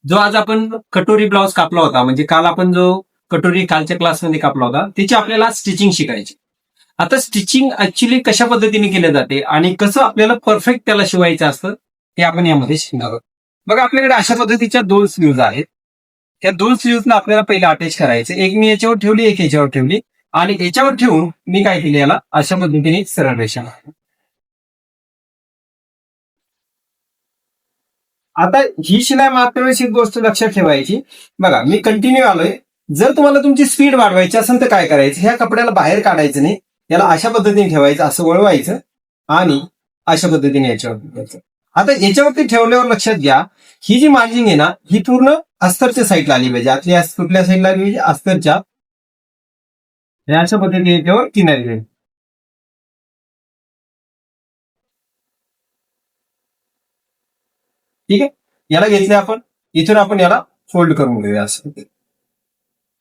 जो आज आपण कटोरी ब्लाउज कापला होता, म्हणजे काल आपण जो कटोरी कालच्या क्लासमध्ये कापला होता, त्याची आपल्याला स्टिचिंग शिकायची. आता स्टिचिंग ऍक्च्युली कशा पद्धतीने केले जाते आणि कसं आपल्याला परफेक्ट त्याला शिवायचं असतं हे आपण यामध्ये शिकणार आहोत. बघा, आपल्याकडे अशा पद्धतीच्या 2 स्लीव्ज आहेत. त्या 2 स्लीव्जना आपल्याला पहिलं अटॅच करायचं. एक मी याच्यावर ठेवली, एक याच्यावर ठेवली आणि याच्यावर ठेवून मी काय केलं, याला अशा पद्धतीने सरळ रेषा. आता ही शिलाई मारते वेळेस एक गोष्ट लक्षात ठेवायची. बघा, मी कंटिन्यू आलोय. जर तुम्हाला तुमची स्पीड वाढवायची असेल तर काय करायचं, ह्या कपड्याला बाहेर काढायचं नाही, याला अशा पद्धतीने ठेवायचं, असं वळवायचं आणि अशा पद्धतीने याच्यावर ठेवायचं. आता याच्यावरती ठेवल्यावर लक्षात घ्या, ही जी मार्जिंग आहे ना, ही पूर्ण अस्तरच्या साईडला आली पाहिजे. आपली कुठल्या साईडला आली पाहिजे, अस्तरच्या. अशा पद्धतीने याच्यावर किनारी. ठीक आहे, याला घेतले आपण, इथून आपण याला फोल्ड करून घेऊया असं.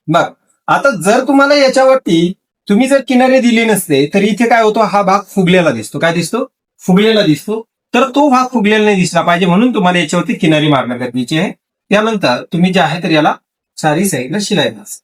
बघ, आता जर तुम्हाला याच्यावरती तुम्ही जर किनारे दिले नसते तर इथे काय होतो, हा भाग फुगलेला दिसतो. काय दिसतो? फुगलेला दिसतो. तर तो भाग फुगलेला नाही दिसला पाहिजे, म्हणून तुम्हाला याच्यावरती किनारी मारणं गरजेची आहे. त्यानंतर तुम्ही जे आहे तर याला चारी साईडला शिलाई मारा.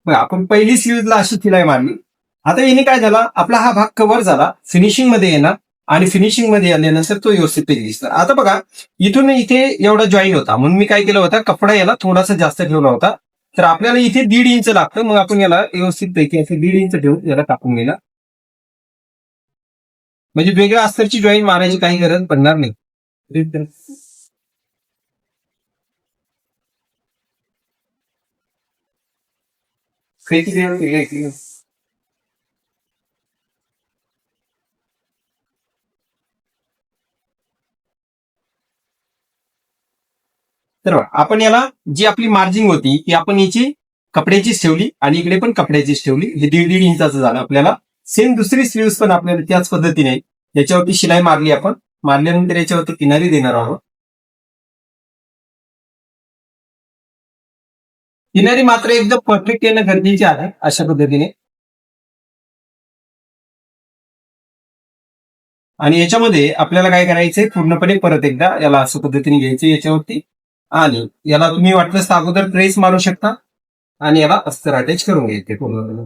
बघा, आपण पहिली स्लीव्हला अशी शिलाई मारली. आता याने काय झाला, आपला हा भाग कव्हर झाला, फिनिशिंग मध्ये येणार आणि फिनिशिंग मध्ये आल्यानंतर तो व्यवस्थित दिसणार. आता बघा, इथून इथे एवढा जॉईन होता, म्हणून मी काय केलं होतं, कपडा याला थोडासा जास्त ठेवला होता. तर आपल्याला इथे 1.5 इंच लागतं, मग आपण याला व्यवस्थित पैकी असे 1.5 इंच ठेवून याला टाकून गेला, म्हणजे वेगळ्या अस्तरची जॉईन मारायची काही गरज पडणार नाही. तर आपण याला जी आपली मार्जिंग होती ती आपण याची कपड्याचीच ठेवली आणि इकडे पण कपड्याचीच ठेवली. हे 1.5 इंचाचं झालं आपल्याला. सेम दुसरी स्लीव्ह पण आपल्याला त्याच पद्धतीने याच्यावरती शिलाई मारली आपण. मारल्यानंतर याच्यावरती किनारी देणार आहोत. किनारी मात्र एकदम परफेक्ट येणं गरजेचे आहे अशा पद्धतीने. आणि याच्यामध्ये आपल्याला काय करायचंय, पूर्णपणे परत एकदा याला असं पद्धतीने घ्यायचं याच्यावरती आणि याला तुम्ही वाटलंच तर अगोदर प्रेस मारू शकता आणि याला अस्तर अटॅच करून घ्यायचे पूर्ण.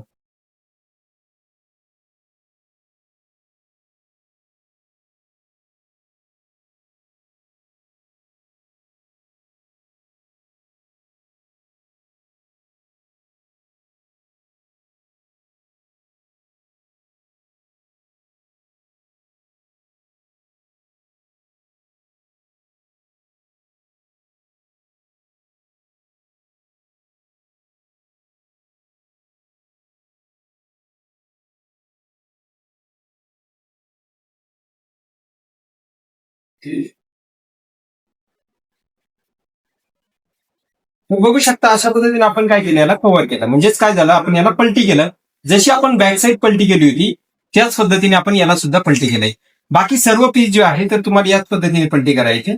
बघू शकता अशा पद्धतीने आपण काय केलं, याला कव्हर केलं. म्हणजेच काय झालं, आपण याला पलटी केलं. जशी आपण बॅक साईड पलटी केली होती त्याच पद्धतीने आपण याला सुद्धा पलटी केलंय. बाकी सर्व पीस जे आहे तर तुम्हाला याच पद्धतीने पलटी करायची.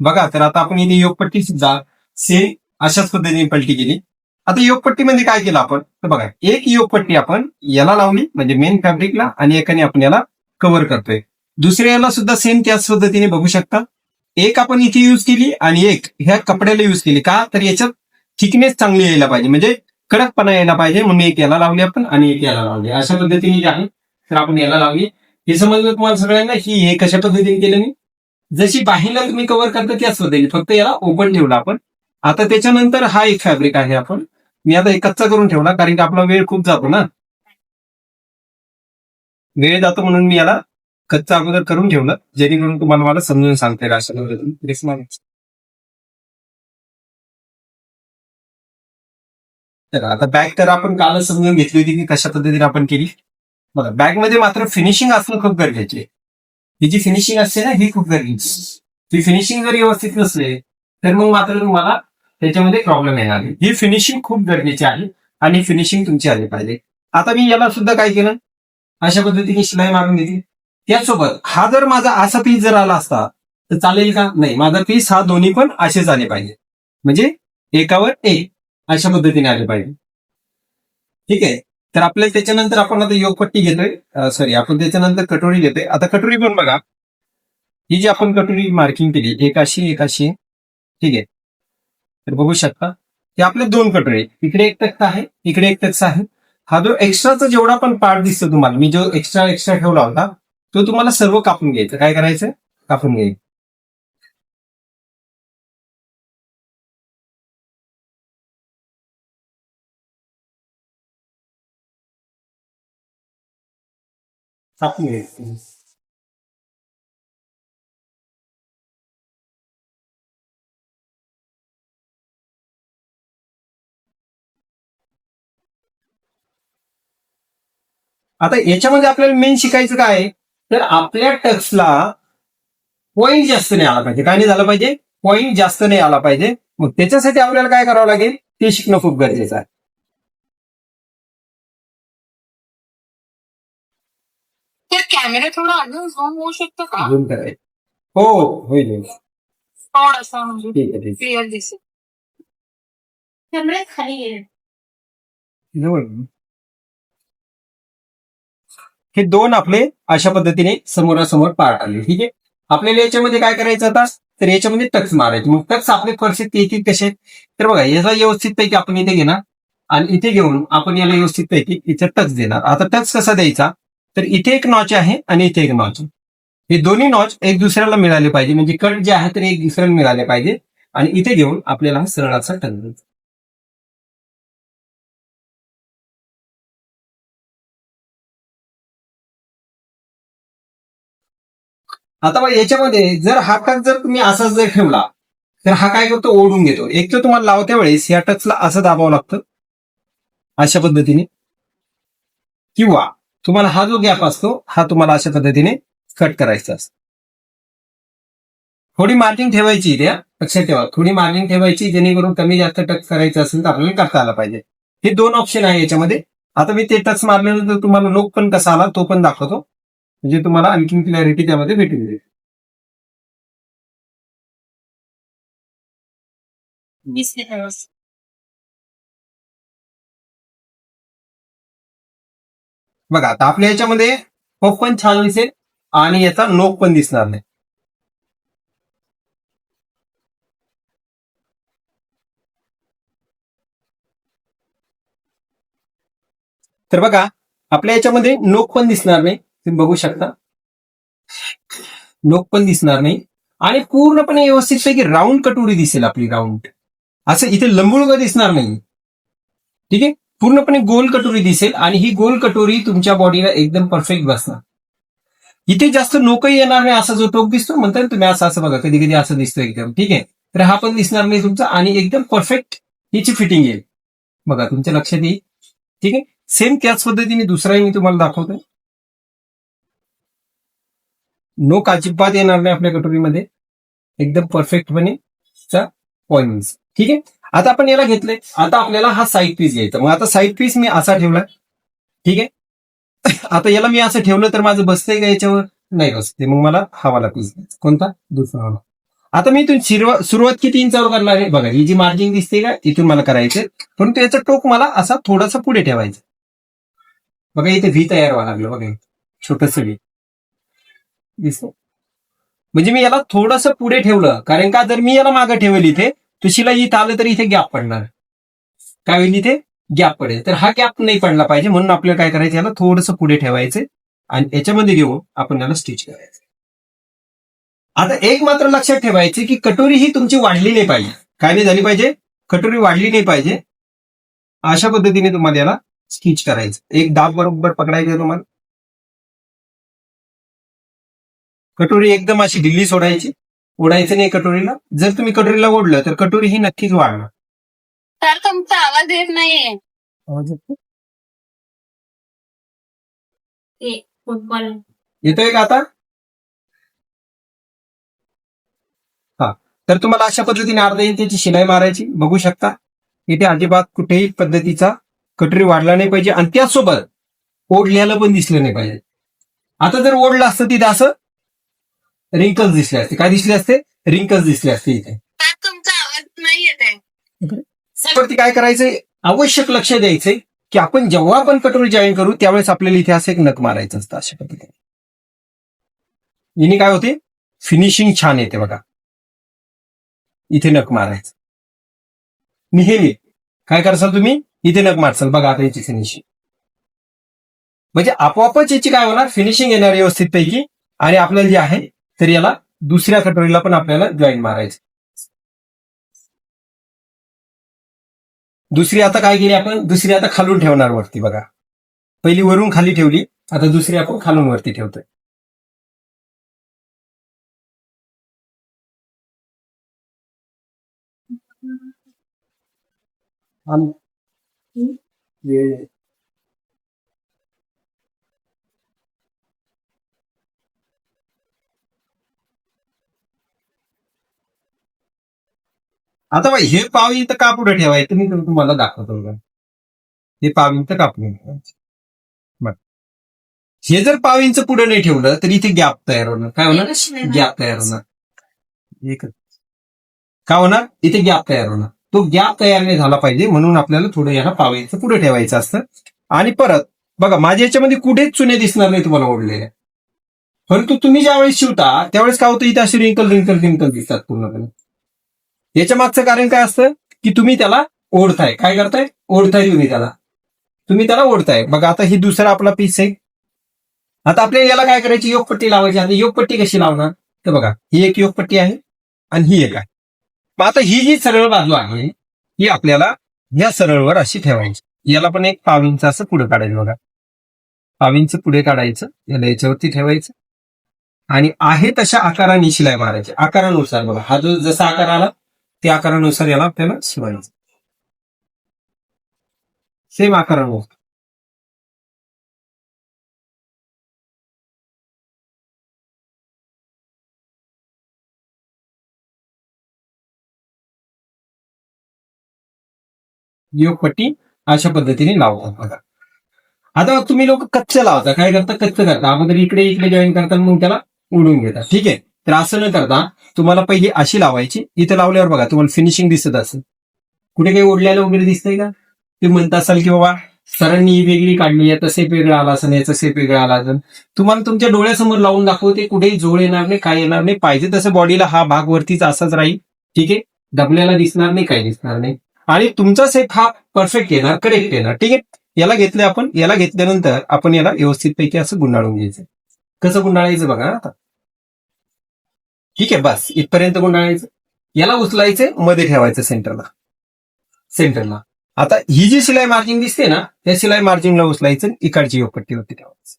बघा, तर आता आपण इथे योगपट्टी सुद्धा सेम अशाच पद्धतीने पलटी केली. आता योगपट्टीमध्ये काय केलं आपण, तर बघा, एक योगपट्टी आपण याला लावली म्हणजे मेन फॅब्रिकला आणि एकाने आपण याला कव्हर करतोय. दुसऱ्या याला सुद्धा सेम त्याच पद्धतीने बघू शकता. एक आपण इथे युज केली आणि एक ह्या कपड्याला युज केली. का तर याच्यात थिकनेस चांगली यायला पाहिजे, म्हणजे कडकपणा यायला पाहिजे, म्हणून एक याला लावली आपण आणि एक याला लावली. अशा पद्धतीने जे आहे तर आपण याला लावली. हे समजलं तुम्हाला सगळ्यांना की हे कशा पद्धतीने केलं मी. जशी बाहीला तुम्ही कव्हर करता त्याच पद्धतीने, फक्त याला ओपन ठेवला आपण. आता त्याच्यानंतर हा एक फॅब्रिक आहे, आपण मी आता हे कच्चा करून ठेवला कारण की आपला वेळ खूप जातो ना, वेळ जातो म्हणून मी याला कच्चा अगोदर करून ठेवलं, जेणेकरून तुम्हाला मला समजून सांगता येईल अशा पद्धतीने. तर आता बॅग तर आपण कालच समजून घेतली होती की कशा पद्धतीने आपण केली. बघा, बॅग मध्ये मात्र फिनिशिंग असणं खूप गरजेचे आहे. ही जी फिनिशिंग असते ना ही खूप गरजेची. ती फिनिशिंग जर व्यवस्थित नसले तर मग मात्र तुम्हाला त्याच्यामध्ये प्रॉब्लेम येणार. ही फिनिशिंग खूप गरजेची आहे आणि फिनिशिंग तुमची आली पाहिजे. आता मी याला सुद्धा काय केलं, अशा पद्धतीने शिलाई मारून घेतली. त्याचसोबत हा जर माझा असा पीस जर आला असता तर चालेल का? नाही, माझा पीस हा दोन्ही पण असेच आले पाहिजे, म्हणजे एकावर एक अशा पद्धतीने आले पाहिजे. ठीक आहे. तर आपल्याला त्याच्यानंतर आपण आता योगपट्टी घेतोय, सॉरी, आपण त्याच्यानंतर कटोरी घेतोय. आता कटोरी पण बघा, ही जी आपण कटोरी मार्किंग केली एक अशी ठीक आहे. तर बघू शकता ते आपले दोन कटोरे, इकडे एक तक्ता आहे, इकडे एक तक्ता आहे. हा जो एक्स्ट्राचा जेवढा पण पार्ट दिसतो तुम्हाला, मी जो एक्स्ट्रा ठेवला होता तो तुम्हाला सर्व कापून घ्यायचा. काय करायचं? कापून घ्यायचं. कापून घ्यायचं. आता याच्यामध्ये आपल्याला मेन शिकायचं काय आहे, तर आपल्या टक्सला पॉईंट जास्त नाही आला पाहिजे. काय नाही झालं पाहिजे? पॉईंट जास्त नाही आला पाहिजे. मग त्याच्यासाठी आपल्याला काय करावं लागेल ते शिकणं खूप गरजेचं आहे. तर कॅमेरा थोडा अजून झूम होऊ शकतो का? झूम करायचं. हो, होईल. थोडासा म्हणजे ठीक आहे, ठीक क्लिअर दिसेल. कॅमेरा खाली आहे. जवळ. हे दोन आपले अशा पद्धतीने समोरासमोर पार्ट आले. ठीक आहे. आपल्याला याच्यामध्ये काय करायचं आता, तर याच्यामध्ये टक्स मारायचे. मग टक्स आपले परिस्थिती येतील कसे, तर बघा याचा व्यवस्थित पैकी आपण इथे घेणार आणि इथे घेऊन आपण याला व्यवस्थित पैकी इथे टक्स देणार. आता टक्स कसा द्यायचा, तर इथे एक नॉच आहे आणि इथे एक नॉच आहे. हे दोन्ही नॉच एक दुसऱ्याला मिळाले पाहिजे, म्हणजे कट जे आहे तर एक दुसऱ्याला मिळाले पाहिजे. आणि इथे घेऊन आपल्याला हा सरळ असा टक्स द्यायचा. आता बघा याच्यामध्ये जर हा टच जर तुम्ही असाच जर ठेवला तर हा काय करतो, ओढून घेतो. एक तर तुम्हाला लावत्या वेळेस या टचला असं दाबावं लागतं अशा पद्धतीने, किंवा तुम्हाला हा जो गॅप असतो हा तुम्हाला अशा पद्धतीने कट करायचा असतो. थोडी मार्जिन ठेवायची इथे, लक्षात ठेवा, थोडी मार्जिन ठेवायची, जेणेकरून कमी जास्त टच करायचं असेल तर आपल्याला करता आला पाहिजे. हे दोन ऑप्शन आहे याच्यामध्ये. आता मी ते टच मारल्यानंतर तुम्हाला लोक पण कसा आला तो पण दाखवतो, म्हणजे तुम्हाला आणखी क्लॅरिटी त्यामध्ये भेटून जाईल. बघा आता आपल्या याच्यामध्ये पफ पण छान दिसेल आणि याचा नोक पण दिसणार नाही. तर बघा आपल्या याच्यामध्ये नोक पण दिसणार नाही, तुम्ही बघू शकता, नोक पण दिसणार नाही आणि पूर्णपणे व्यवस्थित पैकी राऊंड कटोरी दिसेल आपली, राऊंड. असं इथे लंबुळग दिसणार नाही. ठीक आहे. पूर्णपणे गोल कटोरी दिसेल आणि ही गोल कटोरी तुमच्या बॉडीला एकदम परफेक्ट बसणार. इथे जास्त नोकही येणार नाही. असा जो टोक दिसतो म्हणतात तुम्ही, असं असं बघा, कधी कधी असं दिसतं एकदम. ठीक आहे. तर हा पण दिसणार नाही तुमचा आणि एकदम परफेक्ट हिची फिटिंग येईल. बघा तुमच्या लक्षात येईल. ठीक आहे. सेम त्याच पद्धतीने दुसराही मी तुम्हाला दाखवतोय. नोक अजिबात येणार नाही आपल्या कटोरीमध्ये, एकदम परफेक्टपणे पॉईंट. ठीक आहे. आता आपण याला घेतलंय, आता आपल्याला हा साईड पीस घ्यायचा. मग आता साईड पीस मी असा ठेवलाय. ठीक आहे. आता याला मी असं ठेवलं तर माझं बसतंय का याच्यावर? नाही बसते. मग मला हा वाला पीस घ्यायचा. कोणता? दुसरा वाला. आता मी इथून सुरुवात किती इंचावर करणार आहे बघा, ही जी मार्जिन दिसते का इथून मला करायचं, परंतु याचं टोक मला असा थोडासा पुढे ठेवायचं. बघा इथे व्ही तयार व्हायला लागलं, बघा छोटस व्ही दिसतो. म्हणजे मी याला थोडंसं पुढे ठेवलं, कारण का जर मी याला मागं ठेवलं इथे तर शिलाई इथं आलं तर इथे गॅप पडणार. काय होईल? इथे गॅप पडेल. तर हा गॅप नाही पडला पाहिजे, म्हणून आपल्याला काय करायचं, याला थोडंसं पुढे ठेवायचं आणि याच्यामध्ये घेऊन आपण याला स्टिच करायचं. आता एक मात्र लक्षात ठेवायचे की कटोरी ही तुमची वाढली नाही पाहिजे. काय नाही झाली पाहिजे? कटोरी वाढली नाही पाहिजे. अशा पद्धतीने तुम्हाला याला स्टिच करायचं. एक दाब बरोबर पकडायचं तुम्हाला. कटोरी एकदम अशी ढिल्ली सोडायची, ओढायचं नाही कटोरीला. जर तुम्ही कटोरीला ओढलं तर कटोरी ही नक्कीच वाढणार. तर तुमचा आवाज येत नाहीये. आवाज येतो? फुटबॉल येतोय का आता? हा. तर तुम्हाला अशा पद्धतीने अर्धा इंचची शिलाई मारायची. बघू शकता इथे अजिबात कुठेही पद्धतीचा कटोरी वाढला नाही पाहिजे. आणि त्याचसोबत ओढल्याला पण दिसलं नाही पाहिजे. आता जर ओढलं असतं तिथे असं रिंकल्स दिसले असते. काय दिसले असते? रिंकल्स दिसले असते इथे. त्यात तुमचा आवाज नाही येत आहे. वरती काय करायचंय, आवश्यक लक्ष द्यायचंय की आपण जेव्हा आपण कटोरी जॉईन करू त्यावेळेस आपल्याला इथे असं एक नख मारायचं असतं अशा पद्धतीने. याने काय होते, फिनिशिंग छान येते बघा. इथे नख मारायचं नेहमी. काय करसाल तुम्ही, इथे नख मारसाल बघा. आता याची फिनिशिंग म्हणजे आपोआपच याची काय होणार, फिनिशिंग येणार व्यवस्थित पैकी. आणि आपल्याला जे आहे तर याला दुसऱ्या कटोरीला पण आपल्याला जॉईन मारायचं. दुसरी आता काय केली आपण, दुसरी आता खालून ठेवणार वरती बघा. पहिली वरून खाली ठेवली, आता दुसरी आपण खालून वरती ठेवतोय. आता बाई हे पाव इथं का पुढे ठेवायचं, मी तुम्हाला दाखवतो बघा. हे पाव इथं कापून ठेवायचं. बरं. हे जर पाव इंच पुढे नाही ठेवलं तर इथे गॅप तयार होणार. काय होणार, गॅप तयार होणार. एकच काय होणार, इथे गॅप तयार होणार. तो गॅप तयार नाही झाला पाहिजे म्हणून आपल्याला थोडं याला पाव इंच पुढे ठेवायचं असतं. आणि परत बघा, माझ्या याच्यामध्ये कुठेच चुने दिसणार नाही तुम्हाला ओढलेल्या. परंतु तुम्ही ज्यावेळेस शिवता त्यावेळेस काय होतं, इथे असे रिंकल रिंकल रिंकल दिसतात पूर्णपणे. याच्या मागचं कारण काय असतं की तुम्ही त्याला ओढताय. काय करताय, ओढताय तुम्ही त्याला ओढताय. बघा आता ही दुसरा आपला पीस आहे. आता आपल्याला याला काय करायची, योगपट्टी लावायची. आणि योगपट्टी कशी लावणार, तर बघा ही एक योगपट्टी आहे आणि ही एक आहे. मग आता ही जी सरळ बाजू आहे ही आपल्याला या सरळवर अशी ठेवायची. याला पण एक पाव इंच असं पुढे काढायचं बघा. पाव इंच पुढे काढायचं, याला याच्यावरती ठेवायचं आणि आहे तशा आकाराने शिलाई मारायची. आकारानुसार बघा, हा जो जसा आकार आला त्या आकारानुसार याला आपल्याला शिवायचं. सेम आकारानुसार. योगपट्टी अशा पद्धतीने लावतात बघा. आता तुम्ही लोक कच्चं लावता. काय करता, कच्चं करता. अगोदर इकडे इकडे जॉईन करता, मग त्याला उडून घेता. ठीक आहे, तर असं न करता तुम्हाला पहिली अशी लावायची. इथं लावल्यावर बघा तुम्हाला फिनिशिंग दिसत असेल. कुठे काही ओढल्याला वगैरे दिसतंय का, ते म्हणत असाल की बाबा सरांनी ही वेगळी काढली आहे, तसे वेगळं आला असेल, याचं सेप वेगळं आला असेल. तुम्हाला तुमच्या डोळ्यासमोर लावून दाखवते, कुठेही जोड येणार नाही, काय येणार नाही. पाहिजे तसं बॉडीला हा भाग वरतीच असाच राहील. ठीक आहे, दबल्याला दिसणार नाही, काही दिसणार नाही. आणि तुमचा सेप हा परफेक्ट येणार, करेक्ट येणार. ठीक आहे, याला घेतलं आपण. याला घेतल्यानंतर आपण याला व्यवस्थित पैकी असं गुंडाळून घ्यायचं. कसं गुंडाळायचं बघा आता. ठीक आहे, बस इथपर्यंत गुंडाळायचं. याला उचलायचं, मध्ये ठेवायचं सेंटरला. आता ही जी शिलाई मार्जिन दिसते ना, त्या शिलाई मार्जिनला उचलायचं, इकडची योगपट्टीवरती ठेवायचं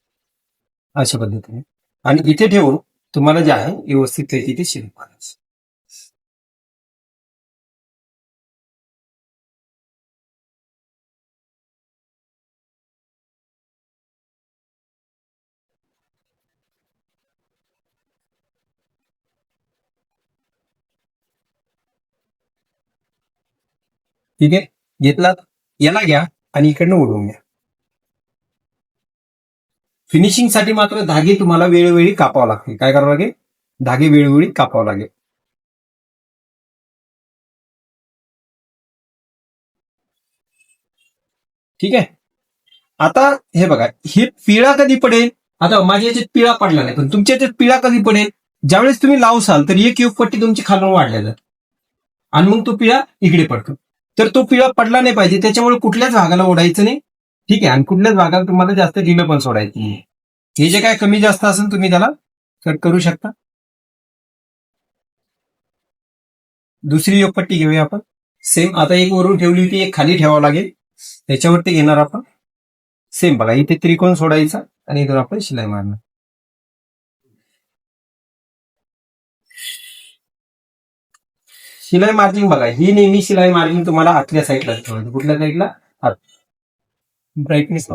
अशा पद्धतीने. आणि इथे ठेवून तुम्हाला जे आहे व्यवस्थित पैकी ते शिलाई मारायचं. ठीक आहे, घेतला. याला घ्या आणि इकडनं उडवून घ्या. फिनिशिंगसाठी मात्र धागे तुम्हाला वेळोवेळी कापावं लागतील. काय करावं लागेल, धागे वेळोवेळी कापावं लागेल. ठीक आहे, आता हे बघा, हे पिळा कधी पडेल. आता माझ्या याच्यात पिळा पडला नाही, पण तुमच्या याच्यात पिळा कधी पडेल, ज्यावेळेस तुम्ही लावसाल तर एक योगपट्टी तुमची खालून वाढल्या जाते आणि मग तो पिळा इकडे पडतो. तर तो पिळा पडला नाही पाहिजे, त्याच्यामुळे कुठल्याच भागाला ओढायचं नाही. ठीक आहे, आणि कुठल्याच भागाला तुम्हाला जास्त ढिलं पण सोडायचं नाही. हे जे काय कमी जास्त असेल तुम्ही त्याला कट करू शकता. दुसरी योगपट्टी घेऊया आपण. सेम आता एक वरून ठेवली होती, एक खाली ठेवावं लागेल. त्याच्यावरती घेणार आपण. सेम बघा, इथे त्रिकोण सोडायचा आणि इथून आपण शिलाई मारणार. शिलाई मार्जिन बघा, ही नेहमी शिलाई मार्जिन तुम्हाला आतल्या साईडला ठेवायची. कुठल्या साईडला, आत. ब्राईटनेस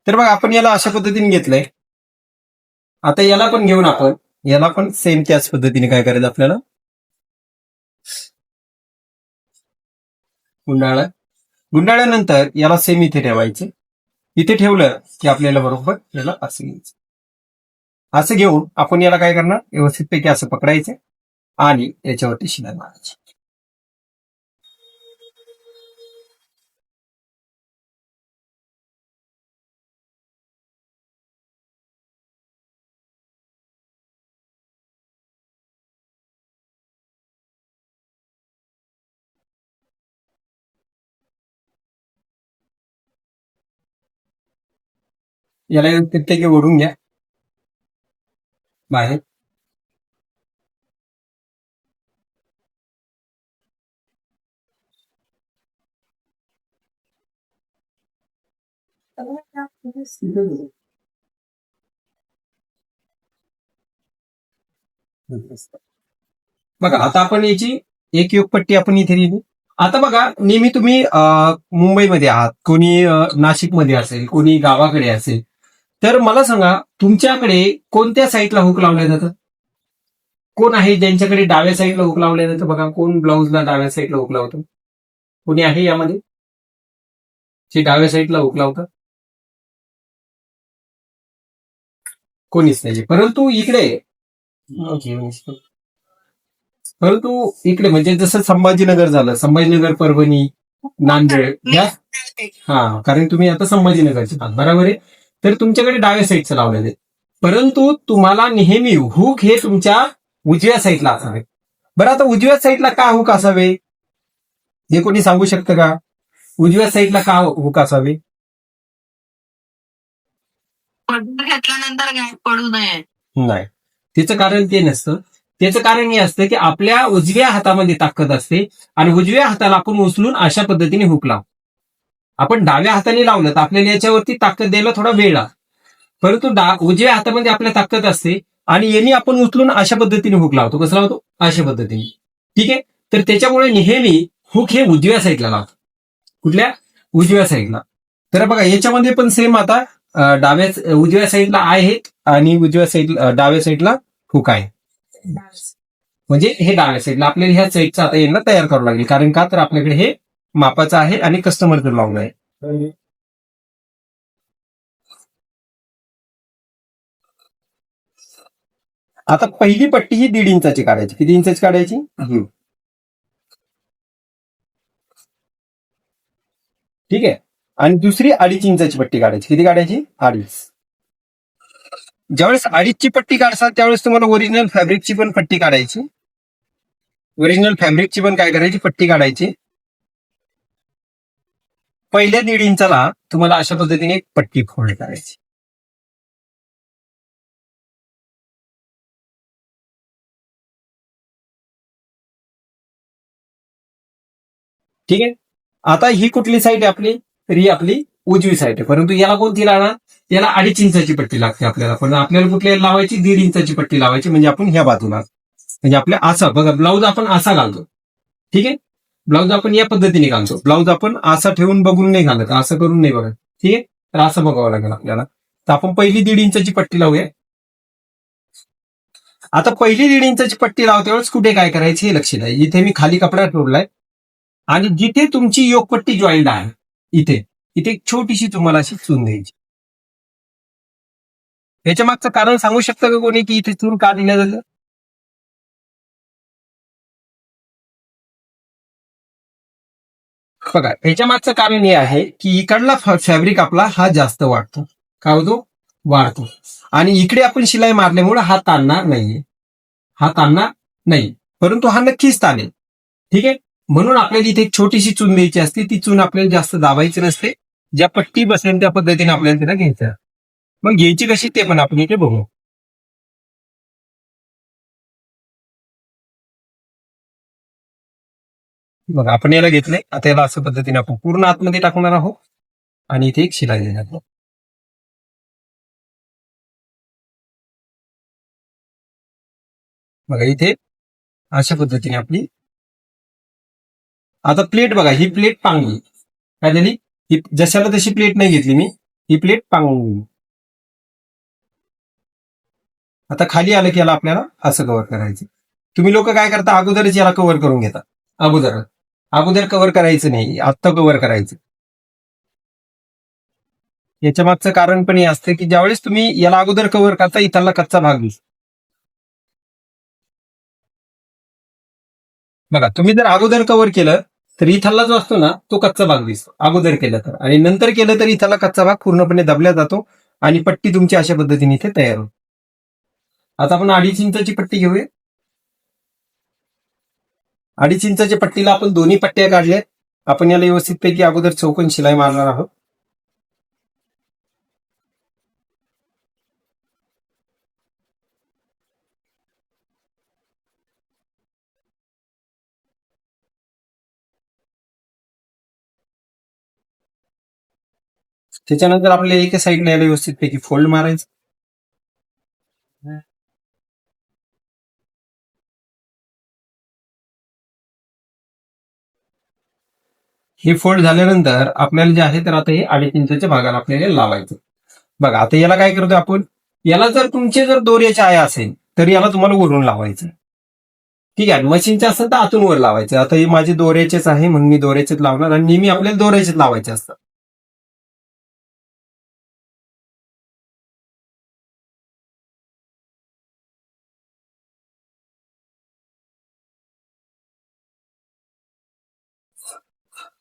तर बघा, आपण याला अशा पद्धतीने घेतलंय. आता याला पण घेऊन आपण याला पण सेम त्याच पद्धतीने काय करायचं आपल्याला गुंडाळल्यानंतर याला सेम इथे ठेवायचं. इथे ठेवलं की आपल्याला बरोबर याला असं घ्यायचं. असं घेऊन आपण याला काय करणार व्यवस्थितपैकी असं पकडायचं आणि याच्यावरती शिलाई मारायची. याला व्यवस्थितपैकी ओढून घ्या बाहेर. बघा आता आपण याची एक योगपट्टी आपण इथे लिहिली. आता बघा नेहमी तुम्ही मुंबईमध्ये आहात, कोणी नाशिकमध्ये असेल, कोणी गावाकडे असेल, तर मला सांगा तुमच्याकडे कोणत्या साईडला हुक लावल्या जातं? कोण आहे ज्यांच्याकडे डाव्या साईडला हुक लावल्या जातं? बघा कोण ब्लाऊजला डाव्या साईडला हुक लावतं? कोणी आहे यामध्ये जे डाव्या साईडला हुक लावतं? कोणीच नाही. परंतु इकडे म्हणजे जसं संभाजीनगर झालं, संभाजीनगर, परभणी, नांदेड या कारण तुम्ही आता संभाजीनगरचे आहात बरोबर आहे. तर तुमच्याकडे डाव्या साईडचं लावलं जाईल. परंतु तुम्हाला नेहमी हुक हे तुमच्या उजव्या साईडला असावे. बरं आता उजव्या साईडला का हुक असावे हे कोणी सांगू शकतं का? उजव्या साईडला का हुक असावे? घेतल्यानंतर गॅप पडू नये. नाही, त्याचं कारण ते नसतं. त्याचं कारण हे असतं की आपल्या उजव्या हातामध्ये ताकद असते आणि उजव्या हाताला आपण उचलून अशा पद्धतीने हुक लावतो. आपण डाव्या हाताने लावलं तर आपल्याला याच्यावरती ताकद द्यायला थोडा वेळ लागतो. परंतु उजव्या हातामध्ये आपल्या ताकद असते आणि यांनी आपण उचलून अशा पद्धतीने हुक लावतो. कसं लावतो? अशा पद्धतीने. ठीक आहे. तर त्याच्यामुळे नेहमी हुक हे उजव्या साईडला लावतो. कुठल्या? उजव्या साईडला. तर बघा याच्यामध्ये पण सेम आता उजव्या साईडला आहेत आणि डाव्या साईडला हुक आहे. म्हणजे हे डाव्या साईडला आपल्याला ह्या साईडचा आता यांना तयार करावं लागेल. कारण का तर आपल्याकडे हे मापाचं आहे आणि कस्टमरचं लावलं आहे. आता पहिली पट्टी ही 1.5 इंचाची काढायची. किती इंचाची काढायची? ठीक आहे. आणि दुसरी 2.5 इंचाची पट्टी काढायची. किती काढायची? 2.5. ज्यावेळेस 2.5ची पट्टी काढसाल त्यावेळेस तुम्हाला ओरिजिनल फॅब्रिकची पण पट्टी काढायची. ओरिजिनल फॅब्रिकची पण काय करायची? पट्टी काढायची. पहिल्या 1.5 इंचाला तुम्हाला अशा पद्धतीने एक पट्टी फोल्ड करायची. ठीक आहे. आता ही कुठली साईड आहे आपली? तर ही आपली उजवी साईड आहे. परंतु याला कोणती लावणार? याला 2.5 इंचाची पट्टी लागते आपल्याला. पण आपल्याला कुठल्या लावायची? 1.5 इंचाची पट्टी लावायची. म्हणजे आपण ह्या बाजूला म्हणजे आपल्या असा बघा ब्लाऊज आपण असा घालतो. ठीक आहे. ब्लाऊज आपण या पद्धतीने घालतो. ब्लाऊज आपण असा ठेवून बघून नाही घालत, असं करून नाही बघत. ठीक आहे. तर असं बघावं लागेल आपल्याला. तर आपण पहिली 1.5 इंचाची पट्टी लावूया. आता पहिली 1.5 इंचाची पट्टी लावते वेळेस कुठे काय करायची हे लक्ष द्या. इथे मी खाली कपडा ठेवलाय आणि जिथे तुमची योगपट्टी जॉईंट आहे इथे एक छोटीशी तुम्हाला अशी चून द्यायची. याच्या मागचं कारण सांगू शकतं का कोणी की इथे चून का दिल्या जातं? बघा याच्या मागचं कारण हे आहे की इकडला फॅब्रिक आपला हा जास्त वाढतो. काय होतो? वाढतो. आणि इकडे आपण शिलाई मारल्यामुळे हा ताणणार नाही. परंतु हा नक्कीच ताणेल. ठीक आहे. म्हणून आपल्याला इथे एक छोटीशी चून द्यायची असते. ती चून आपल्याला जास्त दाबायची नसते. ज्या पट्टी बसेल त्या पद्धतीने आपल्याला तिला घ्यायचं. मग घ्यायची कशी ते पण आपण इथे बघू. बघा आपण याला घेतलंय. आता याला असं पद्धतीने आपण पूर्ण आतमध्ये टाकणार आहोत आणि इथे एक शिलाई देणार आहोत. बघा इथे अशा पद्धतीने आपली आता प्लेट बघा ही प्लेट पांगली. काय झाली? ही जशाला तशी प्लेट नाही घेतली मी. ही प्लेट पांगली. आता खाली आलं की याला आपल्याला असं कव्हर करायचं. तुम्ही लोक काय करता, अगोदरच याला कव्हर करून घेता. अगोदर कव्हर करायचं नाही, आत्ता कव्हर करायचं. याच्या मागचं कारण पण हे असतं की ज्यावेळेस तुम्ही याला अगोदर कव्हर करता, इथला कच्चा भाग दिसतो. बघा, तुम्ही जर अगोदर कव्हर केलं तर इथला जो असतो ना तो कच्चा भाग दिसतो अगोदर केलं तर, आणि नंतर केलं तर इथला कच्चा भाग पूर्णपणे दबल्या जातो आणि पट्टी तुमची अशा पद्धतीने इथे तयार होते. आता आपण 2.5 इंचाची पट्टी घेऊया. 2.5 इंचाच्या पट्टीला आपण दोन्ही पट्ट्या काढल्या. आपण याला व्यवस्थितपैकी अगोदर चौकोन शिलाई मारणार आहोत. त्याच्यानंतर आपल्याला एका साईडला याला व्यवस्थितपैकी फोल्ड मारायचं. हे फोल्ड झाल्यानंतर आपल्याला जे आहे तर आता हे 2.5 इंचाच्या भागाला आपल्याला लावायचं. बघा, आता याला काय करतो आपण, याला जर तुमचे जर दोऱ्याचे आहे असेल तर याला तुम्हाला वरून लावायचं. ठीक आहे, मशीनचे असेल तर आतून वर लावायचं. आता हे माझे दोऱ्याचेच आहे म्हणून मी दोऱ्याचेच लावणार, आणि नेहमी आपल्याला दोऱ्याचेच लावायचे असतात.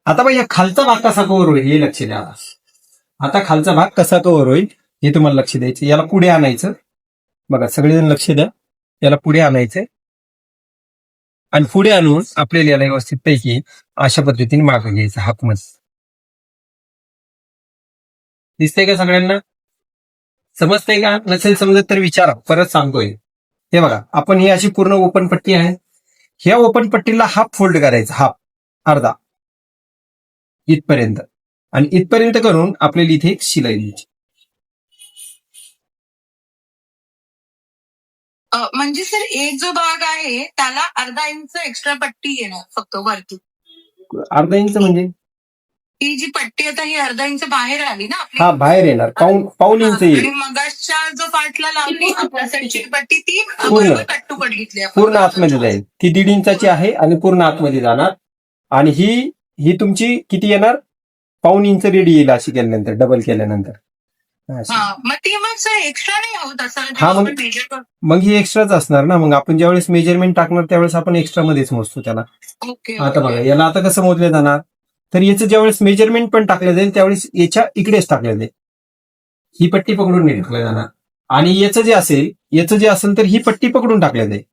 आता बघा, खालचा भाग कसा कव्हर होईल हे लक्ष द्या. आता खालचा भाग कसा कव्हर होईल हे तुम्हाला लक्ष द्यायचं. याला पुढे आणायचं. बघा, सगळेजण लक्ष द्या. याला पुढे आणायचंय आणि पुढे आणून आपल्याला याला व्यवस्थित पैकी अशा पद्धतीने मागं घ्यायचं हाकमस. दिसतंय का सगळ्यांना? समजतंय का? नसेल समजत तर विचारा, परत सांगतोय. हे बघा, आपण ही अशी पूर्ण ओपन पट्टी आहे. ह्या ओपन पट्टीला हाफ फोल्ड करायचा, हाफ, अर्धा, इथपर्यंत. आणि इथपर्यंत करून आपल्याला इथे एक शिलाई द्यायची. म्हणजे सर एक जो भाग आहे त्याला अर्धा इंच एक्स्ट्रा पट्टी येणार फक्त वरती. अर्धा इंच म्हणजे ही जी पट्टी आता ही अर्धा इंच बाहेर आली ना आपली. हा, बाहेर येणार, पाऊन इंच येईल. आणि मगाच्या जो पार्टला लावली आपल्या साईडची पट्टी ती पूर्ण कट टू कट घेतली आपण. पूर्ण आतमध्ये जाईल. ती 1.5 इंचाची आहे आणि पूर्ण आतमध्ये जाणार. आणि ही तुमची किती येणार, पाऊन इंच रेडी येईल अशी केल्यानंतर, डबल केल्यानंतर. अशी. मग ती मग एक्स्ट्रा नाही होत असं हा, मग मेजर करतो. मग ही एक्स्ट्राच असणार ना. मग आपण ज्यावेळेस मेजरमेंट टाकणार त्यावेळेस आपण एक्स्ट्रा मध्येच मोजतो त्याला. ओके. आता बघा, याला आता कसं मोजलं जाणार, तर याचं ज्यावेळेस मेजरमेंट पण टाकलं जाईल त्यावेळेस याच्या इकडेच टाकलं जाईल. ही पट्टी पकडून नाही टाकलं जाणार. आणि याचं जे असेल तर ही पट्टी पकडून टाकल्या जाईल.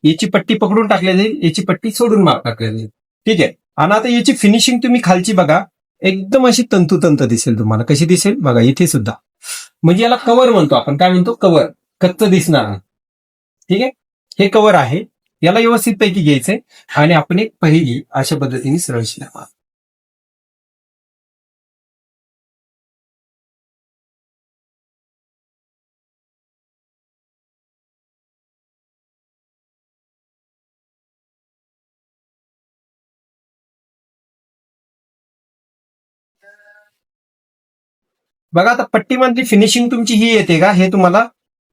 याची पट्टी पकडून टाकल्या जाईल, याची पट्टी सोडून माग टाकल्या जाईल. ठीक आहे. आणि आता याची फिनिशिंग तुम्ही खालची बघा, एकदम अशी तंतुतंत दिसेल तुम्हाला. कशी दिसेल बघा, इथे सुद्धा. म्हणजे याला कव्हर म्हणतो आपण. काय म्हणतो? कव्हर. कच्च दिसणार नाही. ठीक आहे, हे कव्हर आहे. याला व्यवस्थित पैकी घ्यायचंय आणि आपण एक पहिली अशा पद्धतीने सरळ शिलाई मारा. बघा, आता पट्टीमधली फिनिशिंग तुमची ही येते का हे तुम्हाला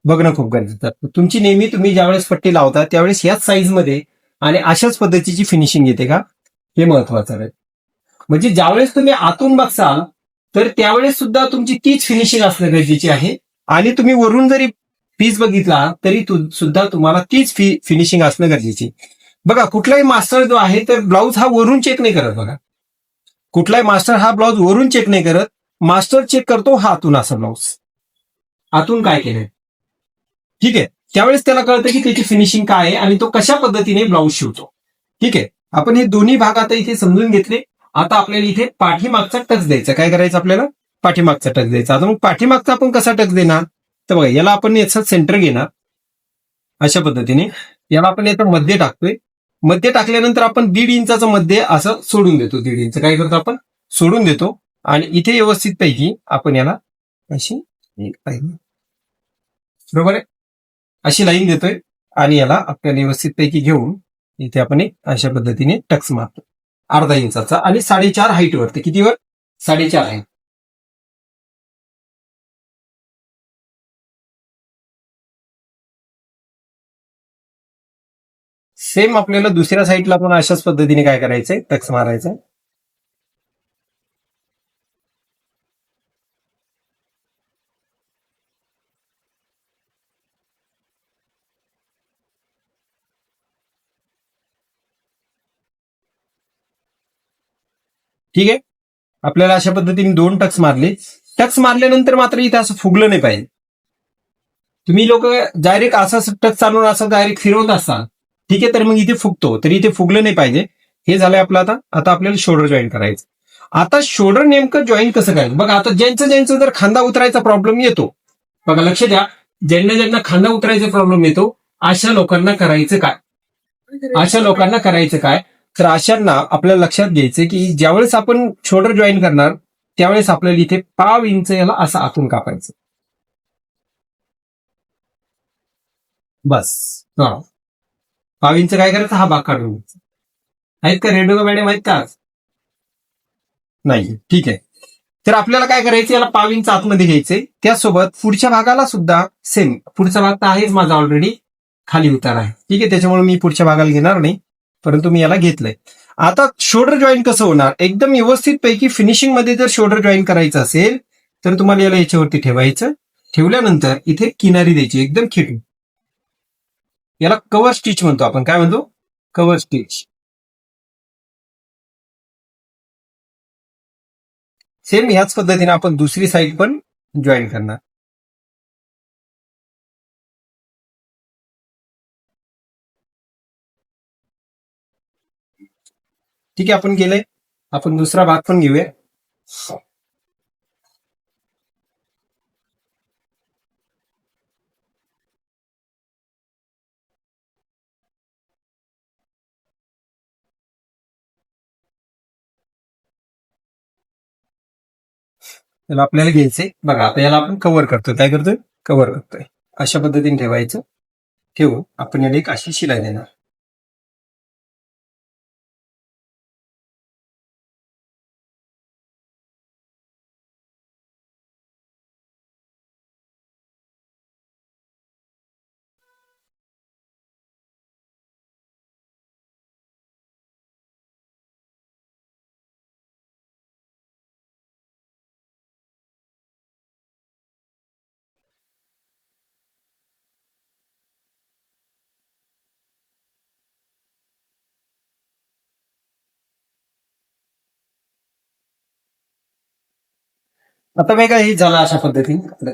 बघणं खूप गरजेचं आहे. तुमची नेहमी तुम्ही ज्यावेळेस पट्टी लावता त्यावेळेस याच साईजमध्ये आणि अशाच पद्धतीची फिनिशिंग येते का हे महत्वाचं आहे. म्हणजे ज्यावेळेस तुम्ही आतून बघसाल तर त्यावेळेस सुद्धा तुमची तीच फिनिशिंग असणं गरजेची आहे. आणि तुम्ही वरून जरी पीस बघितला तरी सुद्धा तुम्हाला तीच फिनिशिंग असणं गरजेची. बघा, कुठलाही मास्टर जो आहे तर ब्लाऊज हा वरून चेक नाही करत. बघा, कुठलाही मास्टर हा ब्लाऊज वरून चेक नाही करत. मास्टर चेक करतो हा आतून असा ब्लाऊज, आतून काय केलंय. ठीक आहे, त्यावेळेस त्याला कळतं की त्याची फिनिशिंग काय आहे आणि तो कशा पद्धतीने ब्लाऊज शिवतो. ठीक आहे, आपण हे दोन्ही भाग आता इथे समजून घेतले. आता आपल्याला इथे पाठीमागचा टच द्यायचा. काय करायचं आपल्याला? पाठीमागचा टच द्यायचा. आता मग पाठीमागचा आपण कसा टच देणार, तर बघा, याला आपण याचं सेंटर घेणार अशा पद्धतीने. याला आपण याचं मध्ये टाकतोय. मध्ये टाकल्यानंतर आपण 1.5 इंचाचं मध्ये असं सोडून देतो. 1.5 इंच काय करतो आपण? सोडून देतो. आणि इथे व्यवस्थित पैकी आपण याला अशी एक लाईन, बरोबर आहे, अशी लाईन देतोय. आणि याला आपल्याला व्यवस्थित पैकी घेऊन इथे आपण एक अशा पद्धतीने टक्स मारतो अर्धा इंचाचा. आणि 4.5 हाईट वरती. कितीवर? 4.5 आहे. सेम आपल्याला दुसऱ्या साईडला पण अशाच पद्धतीने काय करायचंय, टक्स मारायचा. ठीक आहे. आपल्याला अशा पद्धतीने 2 टक्स मारले. टक्स मारल्यानंतर मात्र इथे असं फुगलं नाही पाहिजे. तुम्ही लोक डायरेक्ट असं टक्स चालून असं डायरेक्ट फिरवत असाल, ठीक आहे, तर मग इथे फुगतो, तर इथे फुगलं नाही पाहिजे. हे झालंय आपलं. आता आपल्याला शोल्डर जॉईन करायचं. आता शोल्डर नेमकं जॉईन कसं करायचं बघा. आता ज्यांचं जर खांदा उतरायचा प्रॉब्लेम येतो, बघा लक्ष द्या, ज्यांना खांदा उतरायचा प्रॉब्लेम येतो, अशा लोकांना करायचं काय, तर अशांना आपल्याला लक्षात घ्यायचं की ज्यावेळेस आपण शोल्डर जॉईन करणार त्यावेळेस आपल्याला इथे 5 इंच याला असं आतून कापायचं. बस. 5 इंच काय करायचं, हा भाग काढून घ्यायचा. आहेत का रेडिओ मॅडम, आहेत का? नाही. ठीक आहे. तर आपल्याला काय करायचं, याला 5 इंच आतमध्ये घ्यायचंय. त्यासोबत पुढच्या भागाला सुद्धा सेम. पुढचा भाग तर आहेच माझा ऑलरेडी खाली उतार आहे, ठीक आहे, त्याच्यामुळे मी पुढच्या भागाला घेणार नाही, परंतु मी याला घेतलंय. आता शोल्डर जॉईन कसं होणार, एकदम व्यवस्थित पैकी फिनिशिंग मध्ये जर शोल्डर जॉईन करायचं असेल तर तुम्हाला याला याच्यावरती ठेवायचं. ठेवल्यानंतर इथे किनारी द्यायची एकदम खेटून. याला कव्हर स्टिच म्हणतो आपण. काय म्हणतो, कव्हर स्टिच. सेम ह्याच पद्धतीने आपण दुसरी साईड पण जॉईन करणार. ठीक आहे, आपण गेले. आपण दुसरा भाग पण घेऊया. त्याला आपल्याला घ्यायचंय बघा. आता याला आपण कव्हर करतोय. काय करतोय, कव्हर करतोय. अशा पद्धतीने ठेवायचं. ठेवून आपण याला एक अशी शिलाई देणार. आता वेगळं हे झालं अशा पद्धतीने.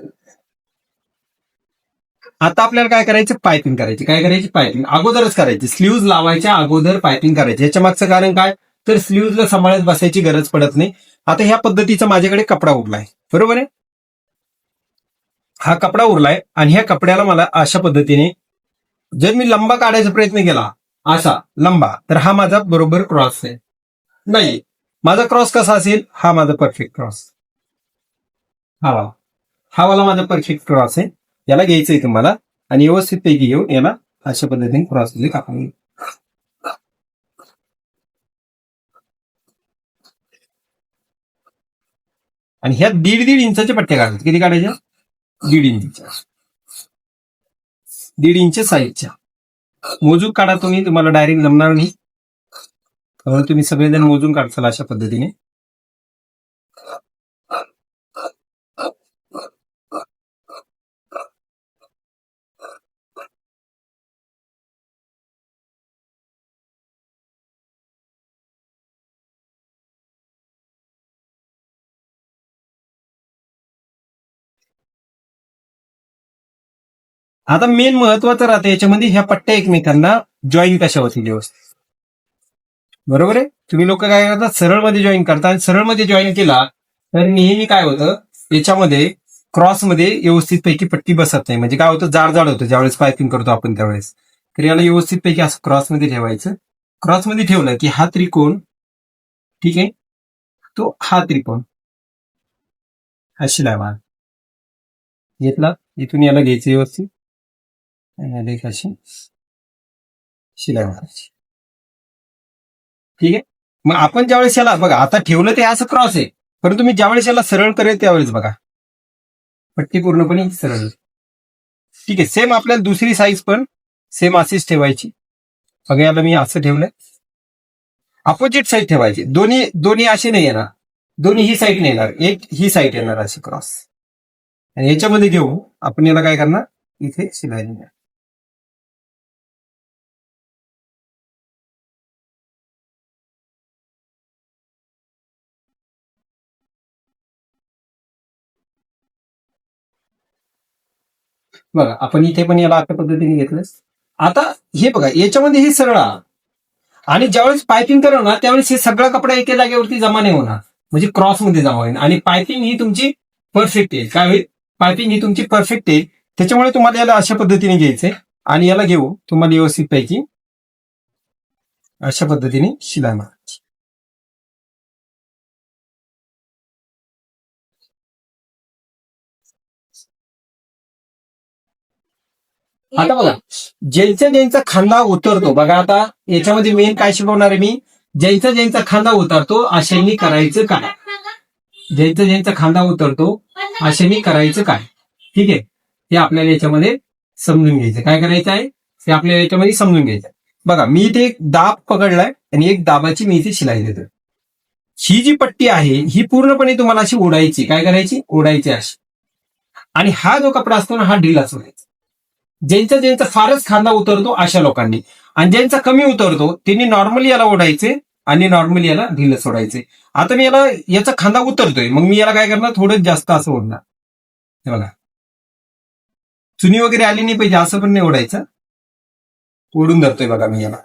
आता आपल्याला काय करायचं, पायपिंग करायची. काय करायची, पायपिंग अगोदरच करायची. स्लीव्ज लावायच्या अगोदर पायपिंग करायची. याच्या मागचं कारण काय, तर स्लीव्जला सांभाळत बसायची गरज पडत नाही. आता ह्या पद्धतीचा माझ्याकडे कपडा उरलाय, बरोबर आहे. हा कपडा उरलाय आणि ह्या कपड्याला मला अशा पद्धतीने जर मी लंबा काढायचा प्रयत्न केला, असा लंबा, तर हा माझा बरोबर क्रॉस आहे. नाही, माझा क्रॉस कसा असेल, हा माझा परफेक्ट क्रॉस. हा वाला माझा परफेक्ट क्रॉस आहे. याला घ्यायचंय तुम्हाला आणि व्यवस्थित पैकी घेऊन याला अशा पद्धतीने क्रॉस मध्ये कापून. आणि ह्या 1.5 इंचाच्या पट्ट्या काढायच्या. किती काढायच्या, 1.5 इंचच्या. 1.5 इंच साईजच्या. मोजून काढा तुम्ही, तुम्हाला डायरेक्ट जमणार नाही, त्यामुळे तुम्ही सगळेजण मोजून काढताल अशा पद्धतीने. आता मेन महत्वाचं राहतं याच्यामध्ये, ह्या पट्ट्या एकमेकांना जॉईन कशा होतील व्यवस्थित, बरोबर आहे. तुम्ही लोक काय करता, सरळ मध्ये जॉईन करता, आणि सरळ मध्ये जॉईन केला तर नेहमी काय होतं, याच्यामध्ये क्रॉस मध्ये व्यवस्थित पैकी पट्टी बसत नाही. म्हणजे काय होतं, जाड होतं ज्यावेळेस पायपिंग करतो आपण त्यावेळेस. तर याला व्यवस्थित पैकी असं क्रॉस मध्ये ठेवायचं. क्रॉस मध्ये ठेवलं की हा त्रिकोण, ठीक आहे, तो हा त्रिकोण हा शिलाई मार घेतला. इथून याला घ्यायचं व्यवस्थित आणि अशी शिलाई मारायची. ठीक आहे. मग आपण ज्यावेळेस याला बघा, आता ठेवलं ते असं क्रॉस आहे, परंतु मी ज्यावेळेस याला सरळ करेल त्यावेळेस बघा पट्टी पूर्णपणे सरळ. ठीक आहे. सेम आपल्याला दुसरी साईज पण सेम अशीच ठेवायची. बघा याला मी असं ठेवलंय. अपोजिट साईड ठेवायची. दोन्ही दोन्ही असे नाही येणार, दोन्ही ही साईड नाही येणार, एक ही साईड येणार अशी क्रॉस. आणि याच्यामध्ये घेऊ आपण याला काय करणार, इथे शिलाई देणार. बघा आपण इथे पण याला अशा पद्धतीने घेतलं. आता हे बघा याच्यामध्ये हे सरळ आलं. आणि ज्यावेळेस पायपिंग करा ना त्यावेळेस हे सगळा कपडा एका जागेवरती जमा नाही होणार, म्हणजे क्रॉसमध्ये जमा होईल. आणि पायपिंग ही तुमची परफेक्ट येईल. काय होईल, पायपिंग ही तुमची परफेक्ट येईल. त्याच्यामुळे तुम्हाला याला अशा पद्धतीने घ्यायचंय आणि याला घेऊ तुम्हाला व्यवस्थित पैकी अशा पद्धतीने शिलाई मारायची. आता बघा ज्यांचा खांदा उतरतो, बघा आता याच्यामध्ये मेन काय शिकवणार आहे मी, ज्यांचा खांदा उतरतो अशांनी करायचं काय, ज्यांचा खांदा उतरतो अशांनी करायचं काय. ठीक आहे, हे आपल्याला याच्यामध्ये समजून घ्यायचं. काय करायचं आहे हे आपल्याला याच्यामध्ये समजून घ्यायचं. बघा मी इथे एक दाब पकडलाय आणि एक दाबाची मी इथे शिलाई देतो. ही जी पट्टी आहे ही पूर्णपणे तुम्हाला अशी ओढायची. काय करायची, ओढायची अशी. आणि हा जो कपडा असतो ना हा ढिला सोडायचा. ज्यांचा फारच खांदा उतरतो अशा लोकांनी, आणि ज्यांचा कमी उतरतो त्यांनी नॉर्मली याला ओढायचे आणि नॉर्मली याला ढिलं सोडायचे. आता मी याचा खांदा उतरतोय, मग मी याला काय करणार, थोडं जास्त असं ओढणार. हे बघा चुनी वगैरे आली नाही पाहिजे असं पण नाही ओढायचं, ओढून धरतोय बघा मी याला.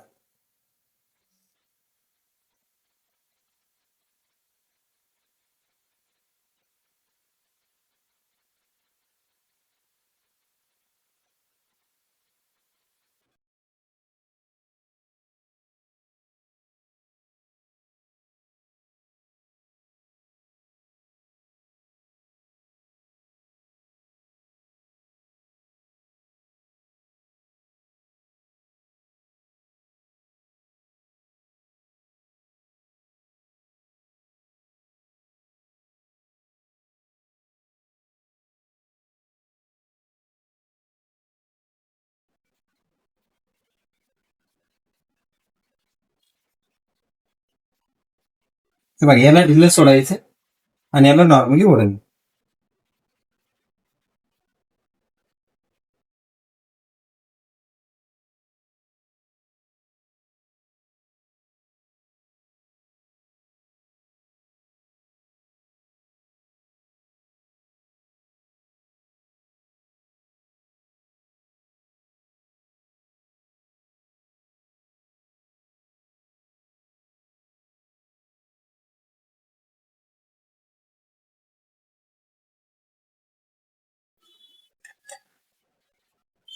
हे बघा याला ढिलं सोडायचं आणि याला नॉर्मली ओढायचं.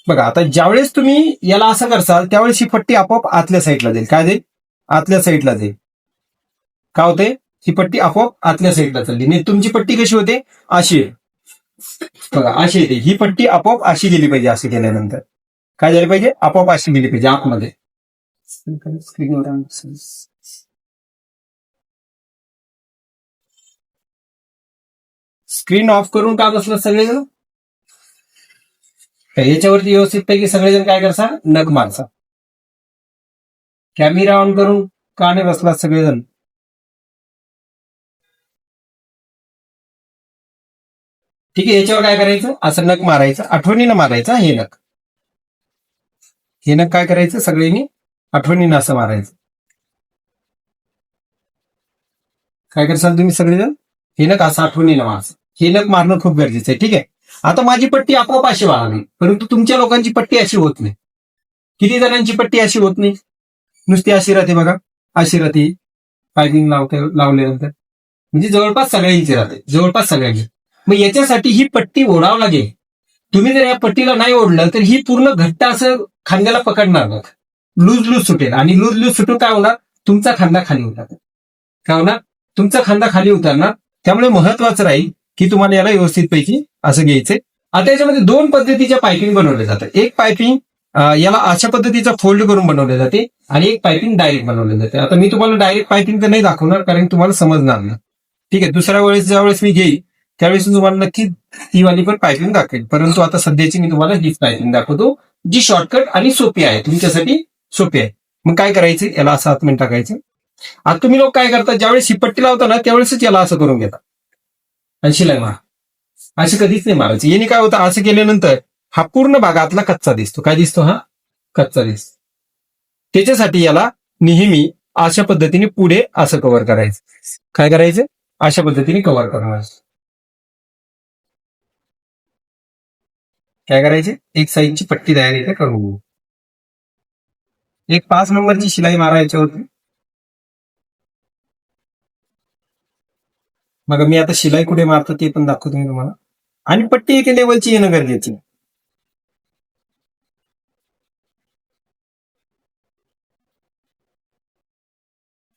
बघा आता ज्यावेळेस तुम्ही याला असं करसाल त्यावेळेस ही पट्टी आपोआप आतल्या साईडला जाईल. काय जाईल, आतल्या साईडला जाईल. काय होते, ही पट्टी आपोआप आतल्या साईडला चालली. नाही तुमची पट्टी कशी होते, अशी आहे बघा, अशी येते. ही पट्टी आपोआप अशी गेली पाहिजे. अशी केल्यानंतर काय झाली पाहिजे, आपोआप अशी गेली पाहिजे आतमध्ये. स्क्रीन ऑफ करून का बसलं सगळेजण, याच्यावरती व्यवस्थित पैकी सगळेजण काय करसा, नग मारसा. कॅमेरा ऑन करून का नाही बसला सगळेजण. ठीक आहे, याच्यावर काय करायचं, असं नख मारायचं, आठवणीनं मारायचं. हे नख काय करायचं, सगळ्यांनी आठवणीनं असं मारायचं. काय करसाल तुम्ही सगळेजण, हे नख असं आठवणीनं मारायचं. हे नख मारणं खूप गरजेचं आहे. ठीक आहे, आता माझी पट्टी आपोआप अशी व्हावी, परंतु तुमच्या लोकांची पट्टी अशी होत नाही. किती जणांची पट्टी अशी होत नाही, नुसती अशी राहते बघा, अशी राहते. पायपिंग लावल्यानंतर म्हणजे जवळपास सगळ्यांची राहते, जवळपास सगळ्यांची. मग याच्यासाठी ही पट्टी ओढावं लागेल. तुम्ही जर या पट्टीला नाही ओढलं तर ही पूर्ण घट्ट असं खांद्याला पकडणार बघ, लूज सुटेल. आणि लूज सुटून काय होणार, तुमचा खांदा खाली उतरणार. काय होणार, तुमचा खांदा खाली उतरणार. त्यामुळे महत्वाचं राहील की तुम्हाला याला व्यवस्थित पैकी असं घ्यायचंय. आता याच्यामध्ये दोन पद्धतीच्या पायपिंग बनवल्या जातात. एक पायपिंग याला अशा पद्धतीचा फोल्ड करून बनवले जाते आणि एक पायपिंग डायरेक्ट बनवले जाते. आता मी तुम्हाला डायरेक्ट पायपिंग तर नाही दाखवणार कारण तुम्हाला समजणार नाही. ठीक आहे, दुसऱ्या वेळेस ज्यावेळेस मी घेईल त्यावेळेस तुम्हाला नक्की ही वाली पण पायपिंग दाखवेल. परंतु आता सध्याची मी तुम्हाला हीच पायपिंग दाखवतो जी शॉर्टकट आणि सोपी आहे, तुमच्यासाठी सोपी आहे. मग काय करायचं, याला असं आतमध्ये टाकायचं. आता तुम्ही लोक काय करता, ज्यावेळेस ही पट्टी लावता ना त्यावेळेसच याला असं करून घेता आणि शिलाई मारा. असं कधीच नाही मारायचं. याने काय होतं, असं केल्यानंतर हा पूर्ण भाग आतला कच्चा दिसतो. काय दिसतो, हा कच्चा दिसतो. त्याच्यासाठी याला नेहमी अशा पद्धतीने पुढे असं कव्हर करायचं. काय करायचं, अशा पद्धतीने कव्हर करायचं. काय करायचे, एक साईडची पट्टी तयार इथे करून घेऊ. एक 5 नंबरची शिलाई मारायची होती. मग मी आता शिलाई कुठे मारतो ते पण दाखवतो मी तुम्हाला. आणि पट्टी एका लेवलची येणं गरजेची आहे.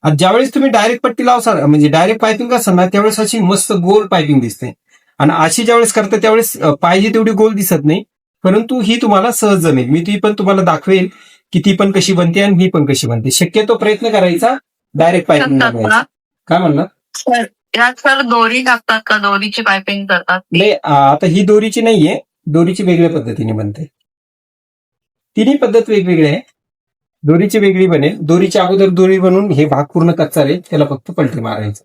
आणि ज्यावेळेस तुम्ही डायरेक्ट पट्टी लावसाल, म्हणजे डायरेक्ट पायपिंग करसाल ना, त्यावेळेस अशी मस्त गोल पायपिंग दिसते. आणि अशी ज्यावेळेस करता त्यावेळेस पाहिजे तेवढी गोल दिसत नाही, परंतु ही तुम्हाला सहज जमेल. मी ती पण तुम्हाला दाखवेल की ती पण कशी बनते आणि ही पण कशी बनते. शक्यतो प्रयत्न करायचा डायरेक्ट पायपिंग बनवायचा. काय म्हणलं, यात सर दोरी टाकतात का, दोरीची पायपिंग करतात? नाही, आता ही दोरीची नाहीये, दोरीची वेगळ्या पद्धतीने बनते. तिन्ही पद्धत वेगवेगळी आहे. दोरीची वेगळी बनेल, दोरीच्या अगोदर दोरी बनवून हे भाग पूर्ण कच्चा राहील, त्याला फक्त पलटी मारायचं.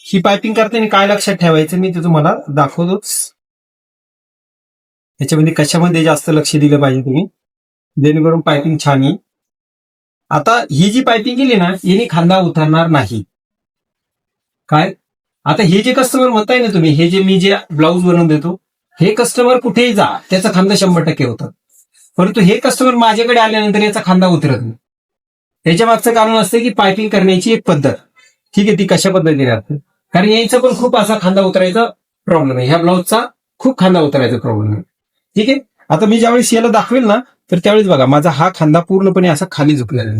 ही पायपिंग करताना काय लक्षात ठेवायचं मी ते तुम्हाला दाखवतोच. याच्यामध्ये कशामध्ये जास्त लक्ष दिलं पाहिजे तुम्ही, जेणेकरून पायपिंग छान येईल. आता ही जी पायपिंग केली ना, याने खांदा उतरणार नाही. काय, आता हे जे कस्टमर म्हणताय ना तुम्ही, हे जे मी जे ब्लाऊज बनवून देतो, हे कस्टमर कुठेही जा त्याचा खांदा 100% होतात. परंतु हे कस्टमर माझ्याकडे आल्यानंतर याचा खांदा उतरत नाही. याच्या मागचं कारण असतं की पायपिंग करण्याची एक पद्धत, ठीक आहे, ती कशा पद्धतीने असते. कारण यायचा पण खूप असा खांदा उतरायचा प्रॉब्लेम आहे, ह्या ब्लाऊजचा खूप खांदा उतरायचा प्रॉब्लेम आहे. ठीक आहे, आता मी ज्यावेळेस याला दाखवेल ना, तर त्यावेळेस बघा माझा हा खांदा पूर्णपणे असा खाली झुकलेला आहे.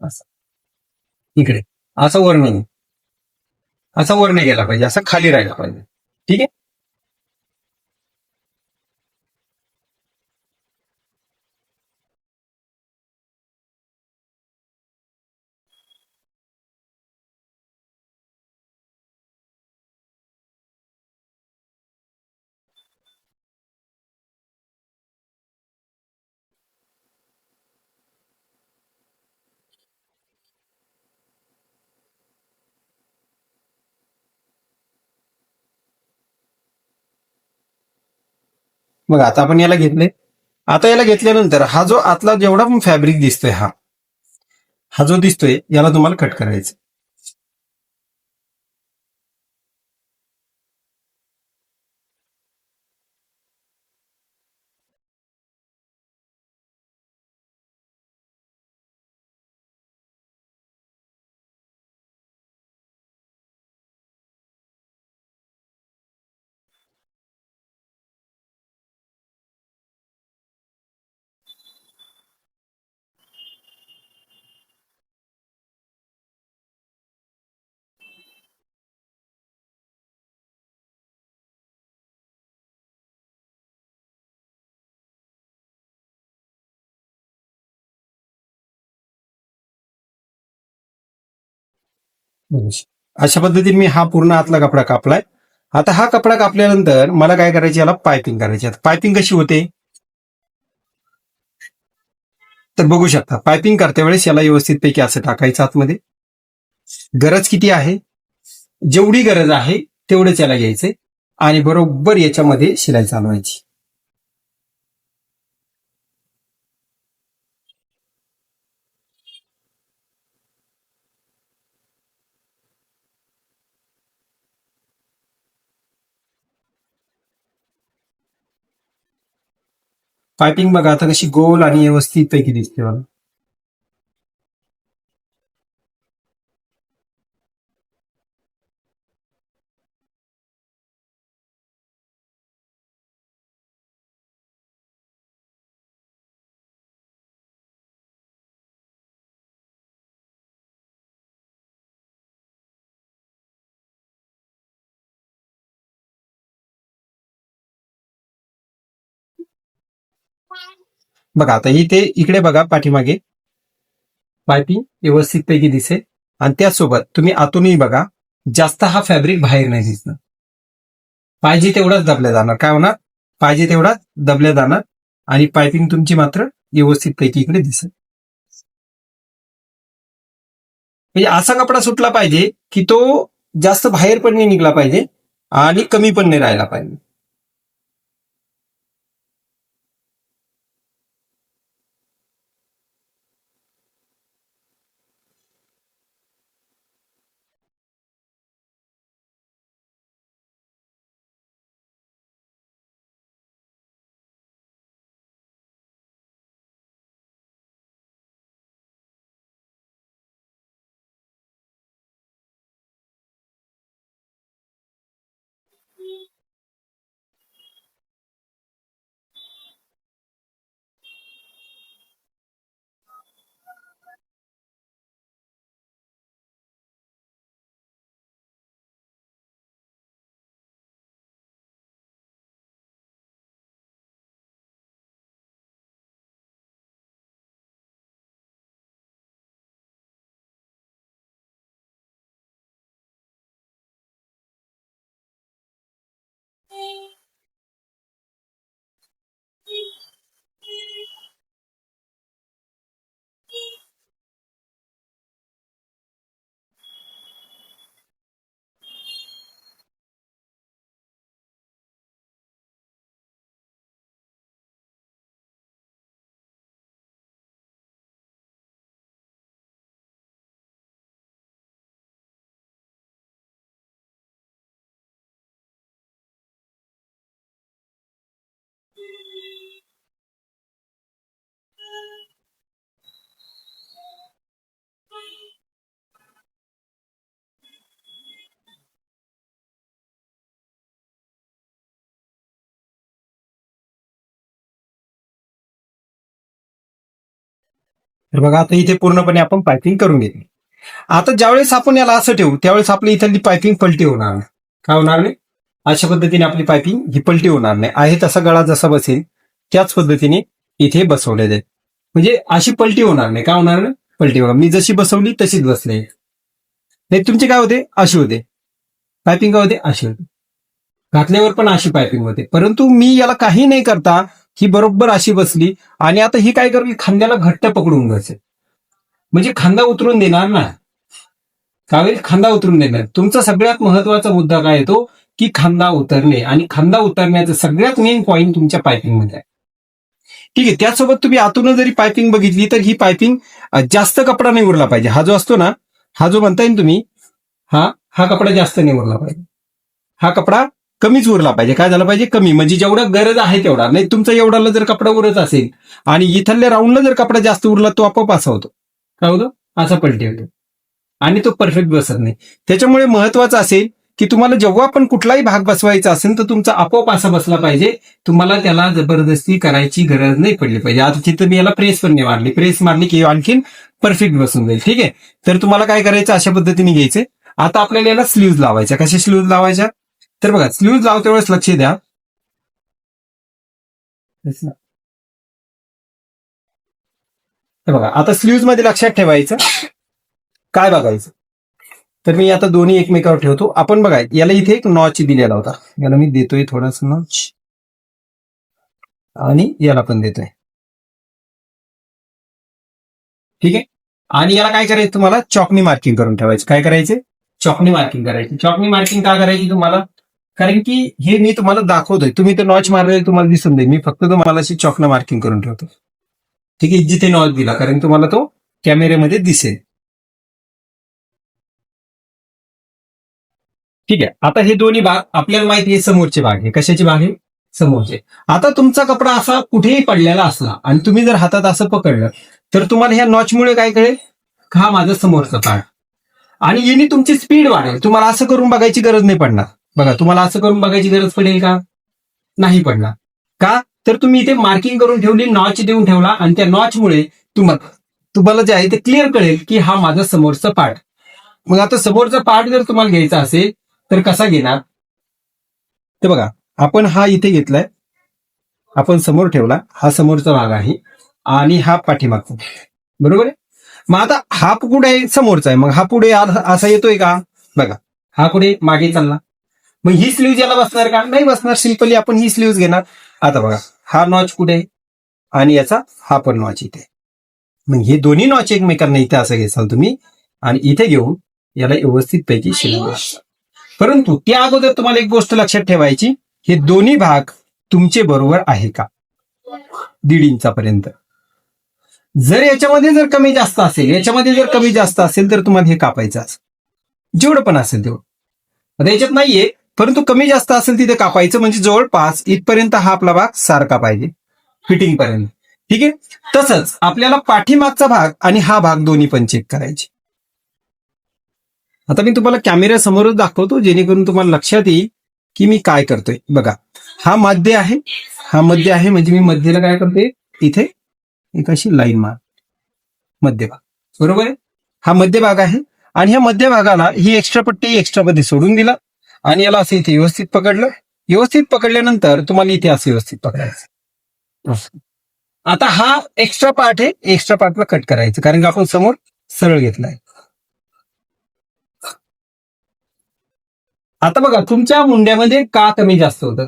असा इकडे, असा वर नाही, असा वर नाही गेला पाहिजे, असा खाली राहिला पाहिजे. ठीक आहे. मग आता आपण याला घेतले. आता याला घेतल्यानंतर हा जो आतला जेवढा पण फॅब्रिक दिसतोय, हा जो दिसतोय याला तुम्हाला कट करायचं. अशा पद्धतीने मी हा पूर्ण आतला कपडा कापलाय. आता हा कपडा कापल्यानंतर मला काय करायची, याला पायपिंग करायची. आता पायपिंग कशी होते तर बघू शकता. पायपिंग करते वेळेस याला व्यवस्थित पैकी असं टाकायचं आतमध्ये. गरज किती आहे, जेवढी गरज आहे तेवढंच याला घ्यायचंय आणि बरोबर याच्यामध्ये शिलाई चालवायची. पायपिंग बघा आता कशी गोल आणि व्यवस्थित पैकी दिसते मला. बघा आता इथे इकडे बघा पाठीमागे पायपिंग व्यवस्थितपैकी दिसेल आणि त्यासोबत तुम्ही आतूनही बघा जास्त हा फॅब्रिक बाहेर नाही दिसणार. पाहिजे तेवढाच दबल्या जाणार. काय होणार? पाहिजे तेवढाच दबल्या जाणार आणि पायपिंग तुमची मात्र व्यवस्थितपैकी इकडे दिसेल. म्हणजे असा कपडा सुटला पाहिजे की तो जास्त बाहेर पण नाही निघला पाहिजे आणि कमी पण नाही राहायला पाहिजे. तर बघा आता इथे पूर्णपणे आपण पायपिंग करून घेतली. आता ज्यावेळेस आपण याला असं ठेवू त्यावेळेस आपली इथली पायपिंग पलटी होणार नाही. काय होणार नाही? अशा पद्धतीने आपली पायपिंग ही पलटी होणार नाही. आहे तसा गळा जसा बसेल त्याच पद्धतीने इथे बसवले जाईल. म्हणजे अशी पलटी होणार नाही. काय होणार नाही? पलटी होणार. मी जशी बसवली तशीच बसले. नाही तुमचे काय होते? अशी होते. पायपिंग काय होते? अशी होते. घातल्यावर पण अशी पायपिंग होते. परंतु मी याला काही नाही करता ही बरोबर अशी बसली आणि आता ही काय करेल? खांद्याला घट्ट पकडून बसेल. म्हणजे खांदा उतरून देणार ना. कावेरी खांदा उतरून देणार. तुमचा सगळ्यात महत्वाचा मुद्दा काय येतो की खांदा उतरणे आणि खांदा उतरण्याचा सगळ्यात मेन पॉईंट तुमच्या पायपिंग मध्ये आहे. ठीक आहे. त्यासोबत तुम्ही आतून जरी पायपिंग बघितली तर ही पायपिंग जास्त कपडा नाही उरला पाहिजे. हा जो असतो ना, हा जो म्हणताय ना तुम्ही, हा कपडा जास्त नाही उरला पाहिजे. हा कपडा कमीच उरला पाहिजे. काय झालं पाहिजे? कमी. म्हणजे जेवढा गरज आहे तेवढा. नाही तुमचा एवढाला जर कपडा उरत असेल आणि इथल्या राऊंडला जर कपडा जास्त उरला तो आपोआप असा होतो. काय होतो? असा पलटी होतो आणि तो परफेक्ट बसत नाही. त्याच्यामुळे महत्वाचं असेल की तुम्हाला जेव्हा पण कुठलाही भाग बसवायचा असेल तर तुमचा आपोआप असा बसला पाहिजे. तुम्हाला त्याला जबरदस्ती करायची गरज नाही पडली पाहिजे. आता तिथं मी याला प्रेस पण नाही मारली. प्रेस मारली की आणखीन परफेक्ट बसून जाईल. ठीक आहे. तर तुम्हाला काय करायचं? अशा पद्धतीने घ्यायचे. आता आपल्याला याला स्लीव्ज लावायच्या. कशा स्लीव्ज लावायच्या? तर बघा स्लीव्ज लावते वेळेस लक्ष द्या. बघा आता स्लीव्ज मध्ये लक्षात ठेवायचं काय बघायचं. तर मी आता दोन्ही एकमेकावर ठेवतो. आपण बघा याला इथे एक नॉच दिलेला होता. याला मी देतोय थोडासा नॉच आणि याला पण देतोय. ठीक आहे. आणि याला काय करायचं? तुम्हाला चॉकनी मार्किंग करून ठेवायचं. काय करायचे? चॉकनी मार्किंग करायची. चॉकनी मार्किंग का करायची तुम्हाला? कारण की हे मी तुम्हाला दाखवतोय. तुम्ही तर नॉच मारलेले तुम्हाला दिसून देईल. मी फक्त तुम्हाला अशी चॉकनं मार्किंग करून ठेवतो. ठीक आहे. जिथे नॉच दिला कारण तुम्हाला तो कॅमेऱ्यामध्ये दिसेल. ठीक आहे. आता हे दोन्ही भाग आपल्याला माहिती आहे समोरचे भाग आहे. कशाचे भाग आहे? समोरचे. आता तुमचा कपडा असा कुठेही पडलेला असला आणि तुम्ही जर हातात असं पकडलं तर तुम्हाला ह्या नॉचमुळे काय कळेल? हा माझा समोरचा पार्ट आणि याने तुमची स्पीड वाढेल. तुम्हाला असं करून बघायची गरज नाही पडणार. बघा तुम्हाला असं करून बघायची गरज पडेल का? नाही पडणार. का? तर तुम्ही इथे मार्किंग करून ठेवली, नॉच देऊन ठेवला आणि त्या नॉचमुळे तुम्हाला जे आहे ते क्लिअर कळेल की हा माझा समोरचा पार्ट. मग आता समोरचा पार्ट जर तुम्हाला घ्यायचा असेल तर कसा घेणार? तर बघा आपण हा इथे घेतलाय आपण समोर ठेवला, हा समोरचा भाग आहे आणि हा पाठीमागचा भाग आहे. बरोबर आहे. मग आता हा पुढे समोरचा आहे, मग हा पुढे असा येतोय का? बघा, हा पुढे मागे चालला, मग ही स्लीव्ह याला बसणार का? नाही बसणार. सिंपली आपण ही स्लीव्ह घेणार. आता बघा, हा नॉच कुठे आहे आणि याचा हा पण नॉच इथे. मग हे दोन्ही नॉच एकमेकांना इथे असं घ्याल तुम्ही आणि इथे घेऊन याला व्यवस्थितपैकी शिलावं. परंतु त्या अगोदर तुम्हाला एक गोष्ट लक्षात ठेवायची, हे दोन्ही भाग तुमचे बरोबर आहे का 1.5 इंचापर्यंत. जर याच्यामध्ये जर कमी जास्त असेल, याच्यामध्ये जर कमी जास्त असेल तर तुम्हाला हे कापायचं असेल, जेवढं पण असेल तेवढं. आता याच्यात नाहीये, परंतु कमी जास्त असेल तिथे कापायचं, म्हणजे जवळपास इथपर्यंत हा आपला भाग सारखा पाहिजे फिटिंग पर्यंत. ठीक आहे. तसंच आपल्याला पाठीमागचा भाग आणि हा भाग दोन्ही पण चेक करायचे. आता मी तुम्हाला कॅमेरा समोरच दाखवतो, जेणेकरून तुम्हाला लक्षात येईल की मी काय करतोय. बघा, हा मध्य आहे, हा मध्य आहे, म्हणजे मी मध्यला काय करतोय, इथे एक अशी लाईन मार, मध्यभाग. बरोबर आहे. हा मध्यभाग आहे आणि ह्या मध्यभागाला ही एक्स्ट्रा पट्टी एक्स्ट्रा मध्ये सोडून दिला आणि याला असं इथे व्यवस्थित पकडलं. व्यवस्थित पकडल्यानंतर तुम्हाला इथे असं व्यवस्थित पकडायचं. आता हा एक्स्ट्रा पार्ट आहे, एक्स्ट्रा पार्टला कट करायचं, कारण की आपण समोर सरळ घेतलाय. आता बघा, तुमच्या मुंड्यामध्ये का कमी जास्त होतं,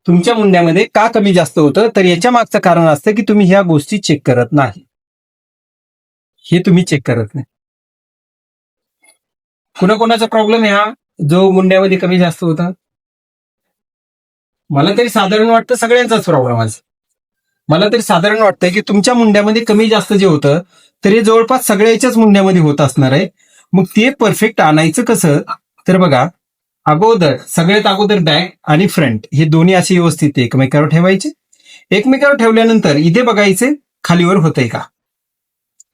तुमच्या मुंड्यामध्ये का कमी जास्त होतं, तर याच्या मागचं कारण असतं की तुम्ही ह्या गोष्टी चेक करत नाही. हे तुम्ही चेक करत नाही. कोणाकोणाचा प्रॉब्लेम आहे हा, जो मुंड्यामध्ये कमी जास्त होता? मला तरी साधारण वाटतं सगळ्यांचाच प्रॉब्लेम आहे. मला तरी साधारण वाटतंय की तुमच्या मुंड्यामध्ये कमी जास्त जे होतं, तर हे जवळपास सगळ्याच्याच मुंड्यामध्ये होत असणार आहे. मग ते परफेक्ट आणायचं कसं, तर बघा, अगोदर सगळ्यात अगोदर बॅक आणि फ्रंट हे दोन्ही असे व्यवस्थित एकमेकावर ठेवायचे. एकमेकावर ठेवल्यानंतर इथे बघायचे खालीवर होतंय का,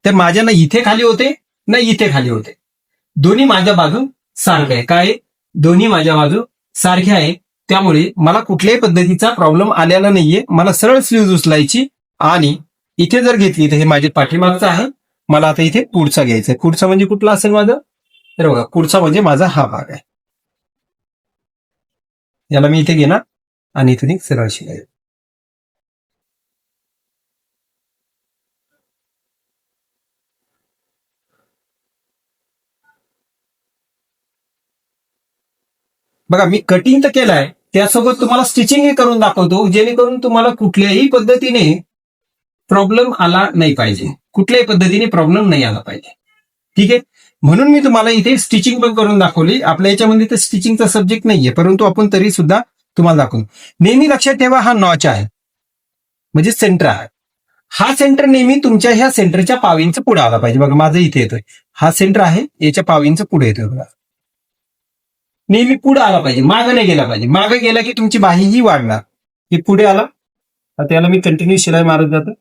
तर माझ्या ना इथे खाली होते ना इथे खाली होते, दोन्ही माझ्या बाजू सारखं आहे. काय, दोन्ही माझ्या बाजू सारख्या आहे, त्यामुळे मला कुठल्याही पद्धतीचा प्रॉब्लेम आलेला नाहीये. मला सरळ स्लीव्ह उचलायची आणि इथे जर घेतली तर हे माझे पाठीमागचं आहे, मला आता इथे पुढचा घ्यायचा आहे. पुढचा म्हणजे कुठला असेल माझं, तर बघा, पुढचा म्हणजे माझा हा भाग आहे. याला मी इथे घेणार आणि इथून एक सरळ शिलाई. बघा, मी कटिंग तर केलंय, त्यासोबत तुम्हाला स्टिचिंग करून दाखवतो, जेणेकरून तुम्हाला कुठल्याही पद्धतीने प्रॉब्लेम आला नाही पाहिजे, कुठल्याही पद्धतीने प्रॉब्लेम नाही आला पाहिजे. ठीक आहे. म्हणून मी तुम्हाला इथे स्टिचिंग पण करून दाखवली. आपल्या याच्यामध्ये तर स्टिचिंगचा सब्जेक्ट नाहीये, परंतु आपण तरी सुद्धा तुम्हाला दाखवू. नेहमी लक्षात ठेवा, हा नॉच आहे म्हणजे सेंटर आहे. हा सेंटर नेहमी तुमच्या ह्या सेंटरच्या पावींचं पुढे आला पाहिजे. बघा, माझं इथे येतोय, हा सेंटर आहे, याच्या पावींचं पुढे येतोय. बघा, नेहमी पुढे आला पाहिजे, मागं नाही गेला पाहिजे. मागं गेला की तुमची बाहीही वाढणार. हे पुढे आला, आता याला मी कंटिन्यू शिलाई मारत जातो.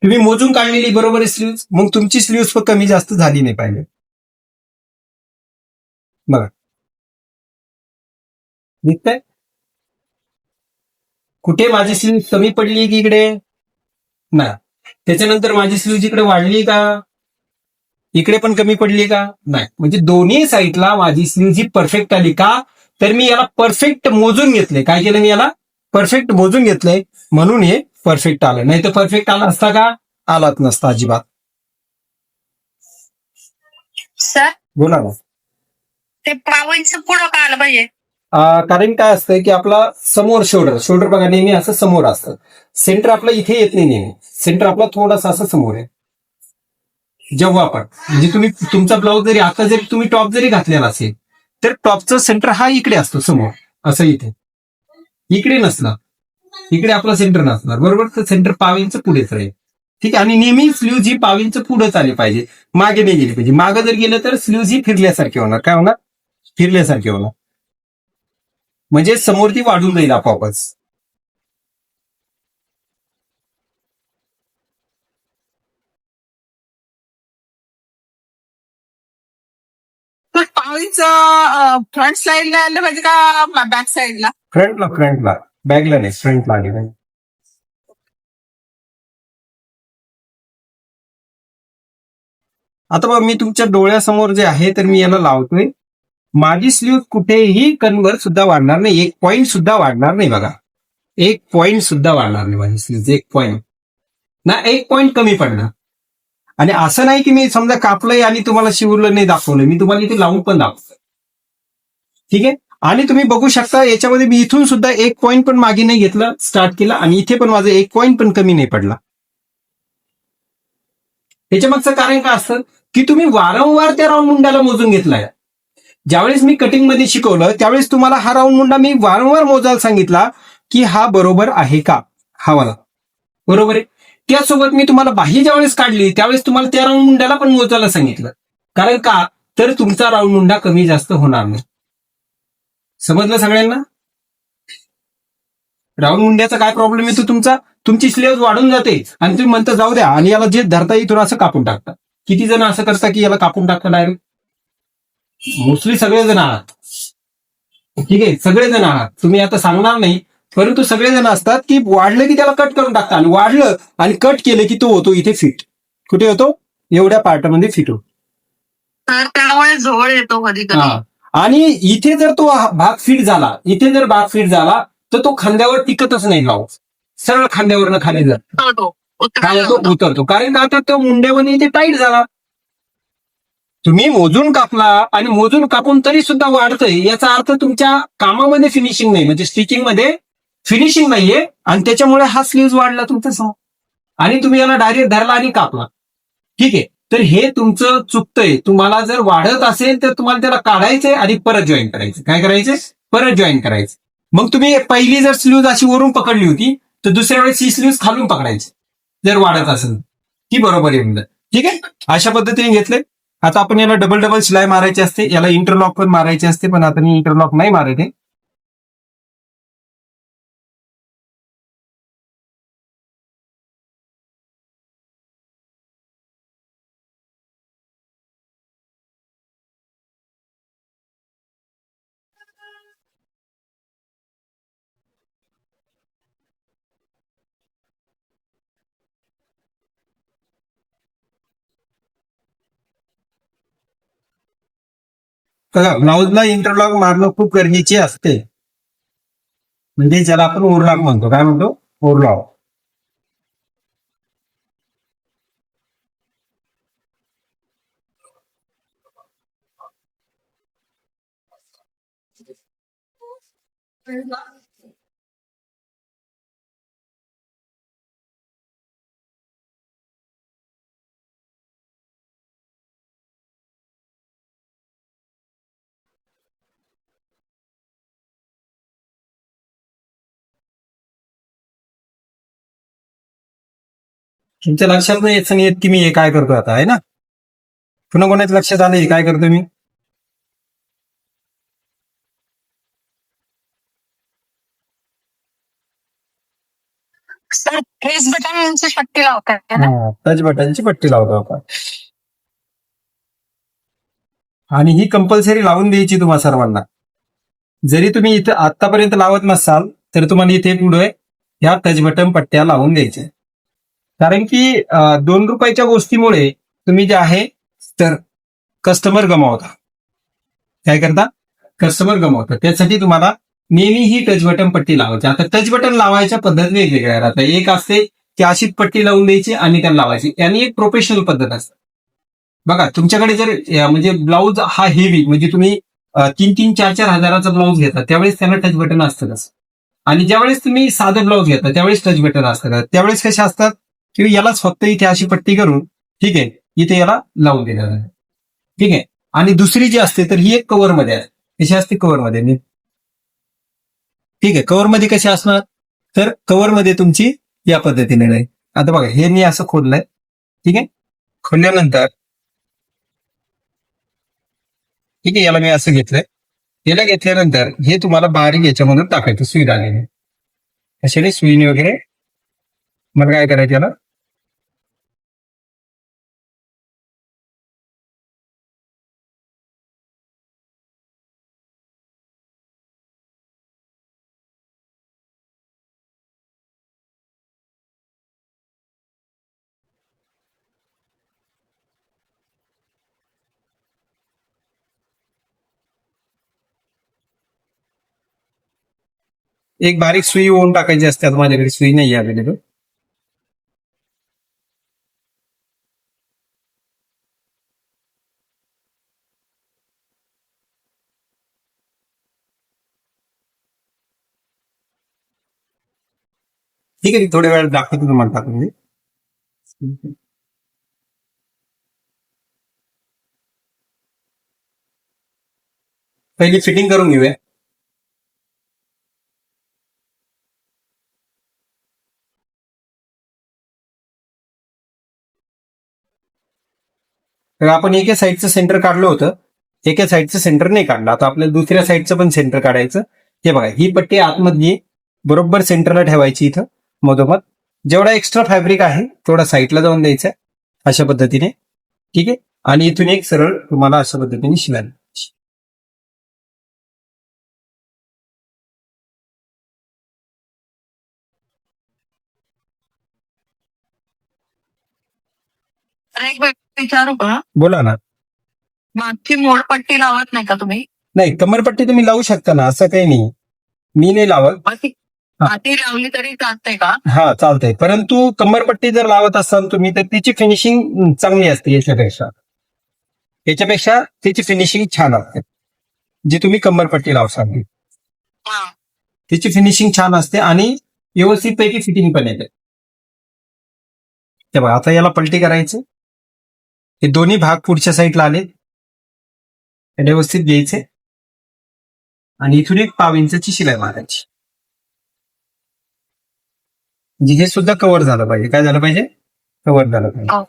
तुम्ही मोजून काढलेली बरोबर आहे स्लीव्ह, मग तुमची स्लीव्ह कमी जास्त झाली नाही पाहिजे. बघा, दिसतंय कुठे माझी स्लीव्ह कमी पडली की इकडे नाही. त्याच्यानंतर माझी स्लीव्ह जिकडे वाढली का, इकडे पण कमी पडली का, नाही. म्हणजे दोन्ही साईडला माझी स्लीव्ह जी परफेक्ट आली का, तर मी याला परफेक्ट मोजून घेतले. काय केलं, मी याला परफेक्ट मोजून घेतलंय, म्हणून हे परफेक्ट आलं. नाही तर परफेक्ट आला असता का, आलाच नसता अजिबात. सर, बोला ना. ते पावईचं पुढं का आलं पाहिजे? कारण काय असतं की आपला समोर शोल्डर बघा नेहमी असं समोर असतं. सेंटर आपलं इथे येत नाही नेहमी, सेंटर आपला थोडासा असं समोर आहे. जेव्हा पण म्हणजे तुम्ही तुमचा ब्लाऊज जरी आता जरी तुम्ही टॉप जरी घातलेला असेल, तर टॉपचा सेंटर हा इकडे असतो समोर, असं इथे इकडे नसला, इकडे आपला सेंटर नसणार. बरोबर, तर सेंटर पावींचं पुढेच राहील. ठीक आहे. आणि नेहमी स्लीव्ह जी पावींचं पुढेच आली पाहिजे, मागे नाही गेली पाहिजे. मागे जर गेलं तर स्लीव्ह ही फिरल्यासारखी होणार. काय होणार, फिरल्यासारखी होणार, म्हणजे समोर ती वाढून जाईल आपोआपच. तर पावईचं फ्रंट साईडला आलं पाहिजे का बॅक साईडला? फ्रंटला बॅगला नाही, फ्रंटला आली पाहिजे. आता बघा मी तुमच्या डोळ्यासमोर जे आहे तर मी याला लावतोय. माझी स्लीव्ह कुठेही कन्व्हर सुद्धा वाढणार नाही, एक पॉईंट सुद्धा वाढणार नाही बघा. एक पॉईंट सुद्धा वाढणार नाही माझी स्लीव्ह, एक पॉईंट ना, एक पॉईंट कमी पडणार. आणि असं नाही की मी समजा कापलंय आणि तुम्हाला शिवलं नाही दाखवलं, मी तुम्हाला इथे लावून पण दाखवतो. ठीक आहे. आणि तुम्ही बघू शकता याच्यामध्ये मी इथून सुद्धा एक पॉईंट पण मागे नाही घेतलं, स्टार्ट केला आणि इथे पण माझं एक पॉईंट पण कमी नाही पडला. त्याच्या मागचं कारण काय असतं की तुम्ही वारंवार त्या राऊंड मुंडाला मोजून घेतलाय. ज्यावेळेस मी कटिंग मध्ये शिकवलं त्यावेळेस तुम्हाला हा राऊंड मुंडा मी वारंवार मोजायला सांगितला की हा बरोबर आहे का, हा वाला बरोबर आहे. त्यासोबत मी तुम्हाला बाही ज्यावेळेस काढली त्यावेळेस तुम्हाला त्या राऊंड मुंड्याला पण मोजायला सांगितलं. कारण का, तर तुमचा राऊंड मुंडा कमी जास्त होणार नाही. समजलं सगळ्यांना? राऊंड मुंड्याचा काय प्रॉब्लेम येतो तुमचा, तुमची स्लीव्ह वाढून जाते आणि तुम्ही म्हणता जाऊ द्या आणि याला जे धरता इथून असं कापून टाकता. किती जण असं करता की याला कापून टाकता डायरेक्ट? मोस्टली सगळेजण आहात. ठीक आहे, सगळेजण आहात, तुम्ही आता सांगणार नाही, परंतु सगळेजण असतात की वाढलं की त्याला कट करून टाकता आणि वाढलं आणि कट केलं की तो होतो इथे फिट. कुठे होतो? एवढ्या पार्टमध्ये फिट होतो. तर त्यामुळे झोळ येतो कधी कधी. हा. आणि इथे जर तो भाग फिट झाला, इथे जर भाग फिट झाला तर तो खांद्यावर टिकतच नाही लावू, सरळ खांद्यावरनं खाली जातो, काय होतो? उतरतो. कारण का, आता तो मुंड्यामध्ये इथे टाईट झाला. तुम्ही मोजून कापला आणि मोजून कापून तरी सुद्धा वाढतंय, याचा अर्थ तुमच्या कामामध्ये फिनिशिंग नाही, म्हणजे स्टिचिंग मध्ये फिनिशिंग नाहीये आणि त्याच्यामुळे हा स्लीव्ह वाढला तुमचा समोर आणि तुम्ही याला डायरेक्ट धरला आणि कापला. ठीक आहे, तर हे तुमचं चुकतंय. तुम्हाला जर वाढत असेल तर तुम्हाला त्याला काढायचंय आणि परत जॉईन करायचं. काय करायचंय? परत जॉईन करायचं. मग तुम्ही पहिली जर स्लीव्ह अशी वरून पकडली होती तर दुसऱ्या वेळेस ही स्लीव्ह खालून पकडायची जर वाढत असेल ती, बरोबर आहे. ठीक आहे, अशा पद्धतीने घेतले. आता आपण याला डबल डबल शिलाई मारायची असते, याला इंटरलॉक पण मारायची असते, पण आता मी इंटरलॉक नाही मारायचे. बघा, ब्लाऊजला इंटरलॉक मारणं खूप गरजेचे असते, म्हणजे ज्याला आपण ओव्हरलॉक म्हणतो. काय म्हणतो? ओव्हरलॉक. तुमच्या लक्षात नाही येत की मी हे काय करतो आता, आहे ना? पुन्हा कोणाच्या लक्षात आलं हे काय करतो मी? सर प्रेस बटनची पट्टी लावतात ना? टच बटनची पट्टी लावतो आपण आणि ही कंपल्सरी लावून द्यायची तुम्हा सर्वांना. जरी तुम्ही इथं आतापर्यंत लावत नसाल तर तुम्हाला इथे पुढे ह्या टच बटन पट्ट्या लावून द्यायच्या. कारण की ₹2 गोष्टीमुळे तुम्ही जे आहे तर कस्टमर गमावता. काय करता? कस्टमर गमावता. त्यासाठी तुम्हाला नेहमी ही टच बटन पट्टी लावायची. आता टच बटन लावायच्या पद्धत वेगवेगळ्या राहतात. एक असते की अशीच पट्टी लावून द्यायची आणि त्याला लावायची, आणि एक प्रोफेशनल पद्धत असते. बघा, तुमच्याकडे जर म्हणजे ब्लाऊज हा हेवी, म्हणजे तुम्ही 3-3, 4-4 हजाराचा ब्लाऊज घेता त्यावेळेस त्याला टच बटन असतं कसं, आणि ज्यावेळेस तुम्ही साधं ब्लाऊज घेता त्यावेळेस टच बटन असतं का, त्यावेळेस कसे असतात की यालाच फक्त इथे अशी पट्टी करून, ठीक आहे, इथे याला लावून देणार आहे. ठीक आहे. आणि दुसरी जी असते तर ही एक कव्हर मध्ये आहे. कशी असते? कव्हर मध्ये. ठीक आहे, कव्हर मध्ये कशी असणार, तर कव्हर मध्ये तुमची या पद्धतीने नाही. आता बघा, हे मी असं खोललंय. ठीक आहे, खोलल्यानंतर ठीक आहे, याला मी असं घेतलंय. याला घेतल्यानंतर हे तुम्हाला बारीक याच्यामधून टाकायचं, सुई आलेली अशाने सुईने वगैरे. मग काय करायचं याला, एक बारीक सुई ओवून टाकायची असते, आता माझ्याकडे सुई नाही अवेलेबल. ठीक आहे, थोड्या वेळ दाखवतो तुम्हाला टाकून. पहिली फिटिंग करून घेऊया. तर आपण एका साईडचं सेंटर काढलं होतं, एका साईडचं सेंटर नाही काढलं. आता आपल्याला दुसऱ्या साईडचं पण सेंटर काढायचं. हे बघा, ही पट्टी आतमध्ये बरोबर सेंटरला ठेवायची इथं मधोमध. जेवढा एक्स्ट्रा फॅब्रिक आहे तेवढा साईडला जाऊन द्यायचा अशा पद्धतीने. ठीक आहे, आणि इथून एक सरळ तुम्हाला अशा पद्धतीने शिलाई. अरे एक विचारू का, बोला ना. मागची मोडपट्टी लावत नाही का तुम्ही? नाही, कमरपट्टी तुम्ही लावू शकता ना, असं काही नाही. मी नाही लावत. मग ती आधी लावली तरी चालते का? हा, चालतंय. परंतु कमरपट्टी जर लावत असाल तुम्ही तर तिची फिनिशिंग चांगली असते याच्यापेक्षा त्याची फिनिशिंग छान असते. जी तुम्ही कमरपट्टी लावसाल हा. त्याची फिनिशिंग छान असते आणि व्यवस्थित पैकी फिटिंग पण येते. तेव्हा आता याला पलटी करायचं. हे दोन्ही भाग पुढच्या साईडला आले, व्यवस्थित घ्यायचे आणि इथून एक 1.5 इंचाची शिलाई मारायची. म्हणजे हे सुद्धा कव्हर झालं पाहिजे. काय झालं पाहिजे? कव्हर झालं पाहिजे. हो.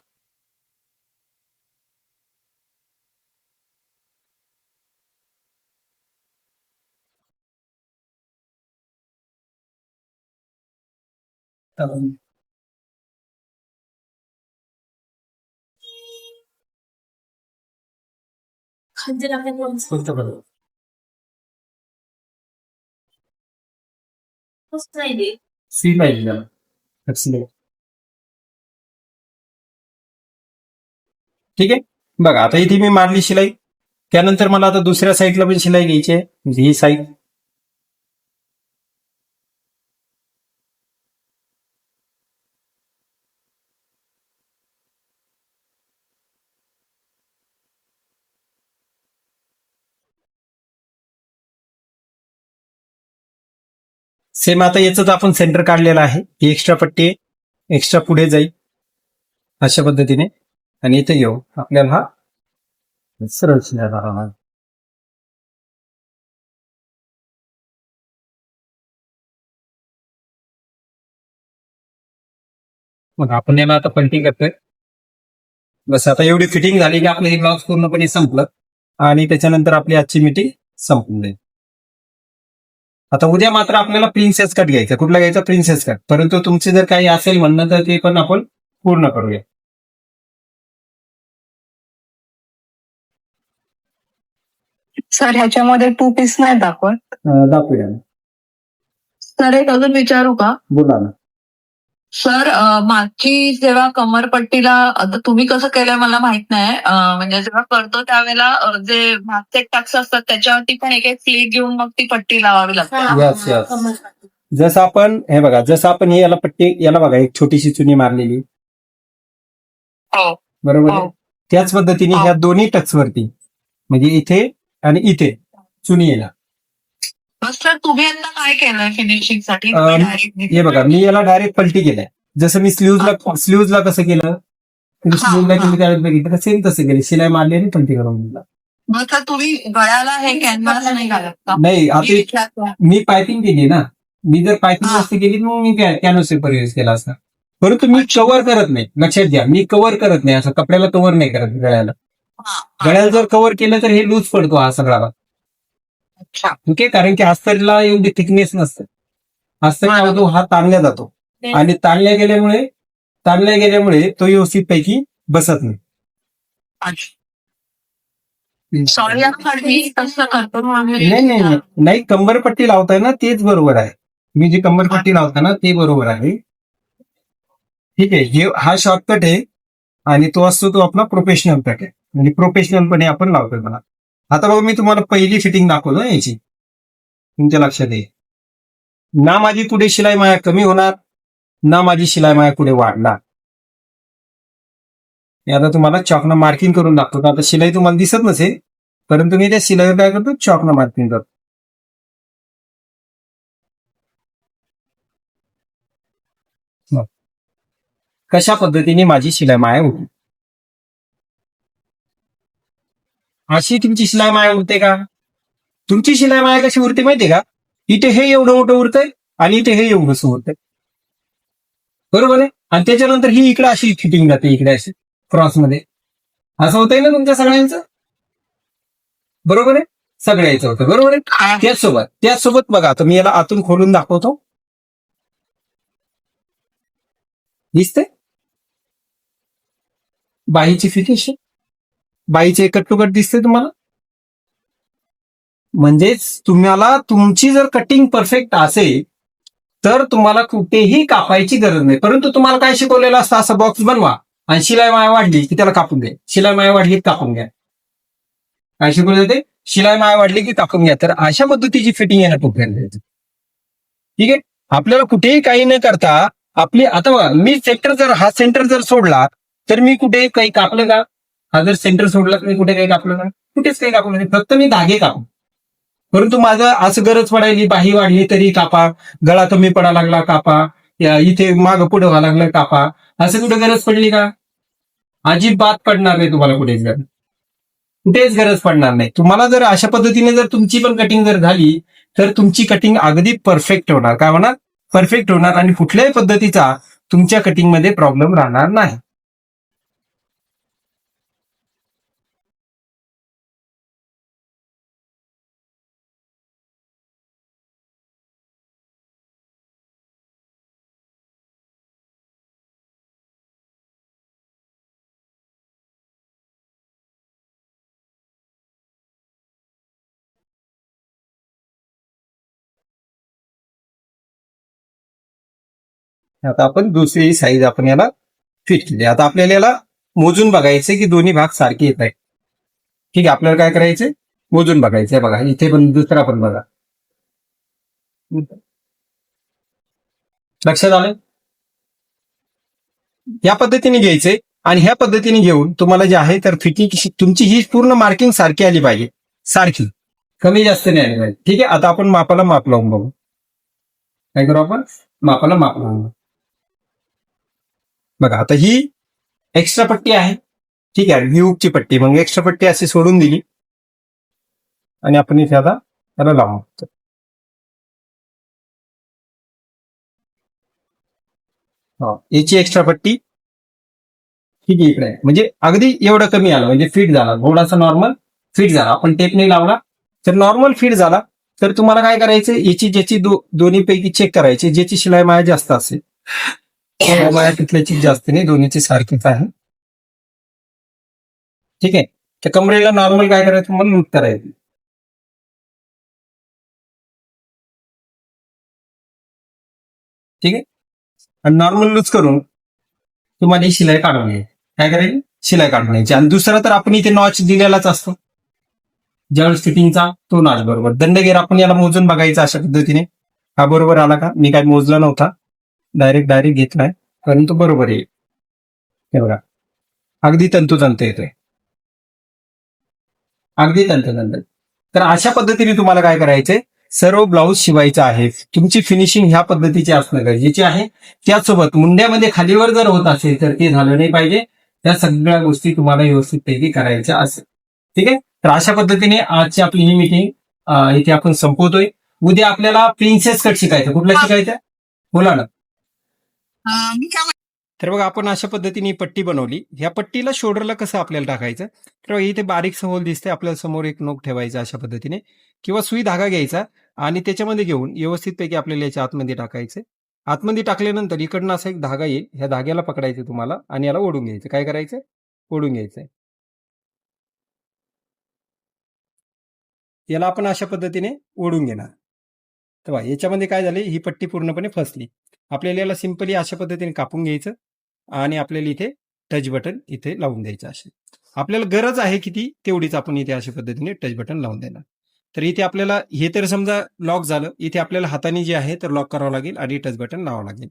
कोणतं बरोबर? सी पाहिजे त्याला. ठीक आहे, बघा आता इथे मी मारली शिलाई. त्यानंतर मला आता दुसऱ्या साईडला पण शिलाई घ्यायची आहे. म्हणजे ही साईड. सेम आता याच आपण सेंटर काढलेलं आहे. ही एक्स्ट्रा पट्टी एक्स्ट्रा पुढे जाईल अशा पद्धतीने आणि इथे येऊ आपल्याला हा सरळ शिलाई राहणार. मग आपण याला आता पलटी करतोय. बस आता एवढी फिटिंग झाली की आपलं हे ब्लाउज पूर्णपणे संपलं आणि त्याच्यानंतर आपली आजची मीटिंग संपून जाईल. आता उद्या मात्र आपल्याला प्रिन्सेस कट घ्यायचा. कुठला घ्यायचा? Princess cut. परंतु तुमचे जर काही असेल म्हणणं तर ते पण आपण पूर्ण करूया. सर ह्याच्यामध्ये 2 पीस नाही दाखवत. दाखवूया. सर एक अजून विचारू का? बोला ना. सर मागची जेव्हा कमरपट्टीला, आता तुम्ही कसं केलंय मला माहित नाही, म्हणजे जेव्हा करतो त्यावेळेला जे मागचे टक्स असतात त्याच्यावरती पण एक एक फ्लीट घेऊन मग ती पट्टी लावावी लागते. Yes yes. जसं आपण हे बघा, जसं आपण हे याला पट्टी, याला बघा एक छोटीशी चुनी मारलेली, हो. बरोबर आहे? हो. त्याच पद्धतीने हो. ह्या दोन्ही टक्स वरती म्हणजे इथे आणि इथे चुनी येणार. मग सर तुम्ही आता काय केलंय फिनिशिंग साठी? हे बघा, मी याला डायरेक्ट पलटी केलंय. जसं मी स्लीव्हजला कसं केलं, स्लीव्हजला तुम्ही त्यावेळेस बघितलं सेम तसं केलं. शिलाई मारली आणि पलटी करून दिला. मग तर तुम्ही गळ्याला हे कॅनव्हास नाही घालत का? नाही, आता मी पायपिंग केली ना. मी जर पायपिंग नसती केली मग मी कॅनव्हास पेपर यूज केला असता. परंतु मी कव्हर करत नाही. लक्षात घ्या, मी कव्हर करत नाही. असं कपड्याला कव्हर नाही करत गळ्याला. गळ्याला जर कव्हर केलं तर हे लूज पडतो हा सगळा. अच्छा. ठीक आहे, कारण की अस्तरला एवढी थिकनेस नसते. अस्तर काय होतो, हा ताणल्या जातो आणि ताणल्या गेल्यामुळे तो व्यवस्थित पैकी बसत नाही. सॉरी मी तसं करतो. नाही, कंबरपट्टी लावताय ना तेच बरोबर आहे. मी जी कंबरपट्टी लावता ना ते बरोबर आहे. ठीक आहे, हा शॉर्टकट आहे आणि तो असतो तो आपला प्रोफेशनल कट आहे. म्हणजे प्रोफेशनलपणे आपण लावतोय. मला आता बघा, मी तुम्हाला पहिली फिटिंग दाखवतो याची, तुमच्या लक्षात येईल. ना माझी पुढे शिलाई माया कमी होणार, ना माझी शिलाई माया पुढे वाढणार. मी आता तुम्हाला चॉकनं मार्किंग करून दाखवतो. आता शिलाई तुम्हाला दिसत नसेल, परंतु मी त्या शिलाईवर काय करतो, चॉकनं मार्किंग करतो. कशा पद्धतीने माझी शिलाई माया होती. अशी तुमची शिलाई माया उरते का? तुमची शिलाई माया कशी उरते माहितीये का? इथे हे एवढं मोठं उरतंय आणि इथे हे एवढंसं उरतंय, बरोबर आहे. आणि त्याच्यानंतर ही इकडे अशी फिटिंग जाते, इकडे अशी क्रॉसमध्ये. असं होतंय ना तुमच्या सगळ्यांचं, बरोबर आहे. सगळ्याचं होतं, बरोबर आहे. त्याचसोबत बघा, आता मी याला आतून खोलून दाखवतो. दिसते बाहीची फिटिंग, बाईचे कट टू कट दिसते तुम्हाला. म्हणजेच तुम्हाला तुमची जर कटिंग परफेक्ट असेल तर तुम्हाला कुठेही कापायची गरज नाही. परंतु तुम्हाला काय शिकवलेलं असतं, असं बॉक्स बनवा आणि शिलाई माया वाढली की त्याला कापून घ्या, शिलाई माया वाढली की कापून घ्या. काय शिकवलं जाते? शिलाई माया वाढली की कापून घ्या. तर अशा पद्धतीची फिटिंग येणं टोपल्याला. ठीक आहे. आपल्याला कुठेही काही न करता आपली, आता बघा, मी सेंटर जर हा सेंटर जर सोडला तर मी कुठे काही कापलं का? हा जर सेंटर सोडला तर मी कुठे काही कापलं का? कुठेच काही कापलं नाही, फक्त मी धागे कापू. परंतु माझं असं गरज पडायली, बाही वाढली तरी कापा, गळा कमी पडा लागला कापा, इथे माग पुढे व्हायला लागलं कापा, असं कुठे गरज पडली का? अजिबात पडणार नाही तुम्हाला कुठेच गरज पडणार नाही. तुम्हाला जर अशा पद्धतीने जर तुमची पण कटिंग जर झाली तर तुमची कटिंग अगदी परफेक्ट होणार. काय होणार? परफेक्ट होणार आणि कुठल्याही पद्धतीचा तुमच्या कटिंगमध्ये प्रॉब्लेम राहणार नाही. आता आपण दुसरी साईज आपण याला फिट केली. आता आपल्याला याला मोजून बघायचे की दोन्ही भाग सारखे येत आहेत. ठीक आहे, आपल्याला काय करायचंय? मोजून बघायचंय. बघा, इथे पण दुसरा पण बघा. लक्षात आलं? या पद्धतीने घ्यायचंय आणि ह्या पद्धतीने घेऊन तुम्हाला जे आहे तर फिटिंग तुमची ही पूर्ण मार्किंग सारखी आली पाहिजे, सारखी, कमी जास्त नाही आली पाहिजे. ठीक आहे. आता आपण मापाला माप लावून बघू. काय करू आपण? मापाला माप लावून बघू. बघा, आता ही एक्स्ट्रा पट्टी आहे. ठीक आहे, व्ह्यूची पट्टी, मग एक्स्ट्रा पट्टी अशी सोडून दिली आणि आपण इथे आता त्याला लावून. याची एक्स्ट्रा पट्टी ठीक आहे इकडे, म्हणजे अगदी एवढं कमी आलं, म्हणजे फिट झाला, थोडासा नॉर्मल फिट झाला. आपण टेप नाही लावला तर नॉर्मल फिट झाला. तर तुम्हाला काय करायचं, याची ज्याची दोन्ही पैकी चेक करायची, ज्याची शिलाई माया जास्त असेल, माया तिथल्याची जास्त नाही, दोन्हीची सारखीच आहे. ठीक आहे. त्या कमरेला नॉर्मल काय करायचं, मला लूट करायचं. ठीक आहे. आणि नॉर्मल लूज करून तुम्हाला ही शिलाई काढून घ्यायची. काय करायची? शिलाई काढून घ्यायची. आणि दुसरा तर आपण इथे नॉच दिलेलाच असतो ज्यावेळेस फिटिंगचा, तो नॉच बरोबर. दंडगेर आपण याला मोजून बघायचा अशा पद्धतीने. हा बरोबर आला का? मी काय मोजला नव्हता, डायरेक्ट घेतलाय, परंतु बरोबर येईल. हे बघा, अगदी तंतोतंत येतोय, अगदी तंतोतंत. तर अशा पद्धतीने तुम्हाला काय करायचंय, सर्व ब्लाऊज शिवायचं आहे. तुमची फिनिशिंग ह्या पद्धतीची असणं गरजेची आहे. त्याचसोबत मुंड्यामध्ये खालीवर जर होत असेल तर ते झालं नाही पाहिजे. त्या सगळ्या गोष्टी तुम्हाला व्यवस्थितपैकी करायच्या असेल. ठीक आहे. तर अशा पद्धतीने आजची आपली ही मीटिंग इथे आपण संपवतोय. उद्या आपल्याला प्रिन्सेस कट शिकायचं. कुठला शिकायचं? बोला ना. मी काय तर बघा, आपण अशा पद्धतीने पट्टी बनवली. ह्या पट्टीला शोल्डरला कसं आपल्याला टाकायचं, तर इथे बारीकसं होल दिसते, आपल्याला समोर एक नोक ठेवायचा अशा पद्धतीने, किंवा सुई धागा घ्यायचा आणि त्याच्यामध्ये घेऊन व्यवस्थितपैकी आपल्याला याच्या आतमध्ये टाकायचं. आतमध्ये टाकल्यानंतर इकडनं असा एक धागा येईल, ह्या धाग्याला पकडायचं तुम्हाला आणि याला ओढून घ्यायचं. काय करायचं? ओढून घ्यायचंय. याला आपण अशा पद्धतीने ओढून घेणार. तेव्हा याच्यामध्ये काय झाले, ही पट्टी पूर्णपणे फसली. आपल्याला याला सिंपली अशा पद्धतीने कापून घ्यायचं आणि आपल्याला इथे टच बटन इथे लावून द्यायचं. असे आपल्याला गरज आहे किती तेवढीच आपण इथे अशा पद्धतीने टच बटन लावून देणार. तर इथे आपल्याला हे तर समजा लॉक झालं, इथे आपल्याला हाताने जे आहे तर लॉक करावं लागेल आणि टच बटन लावावं लागेल.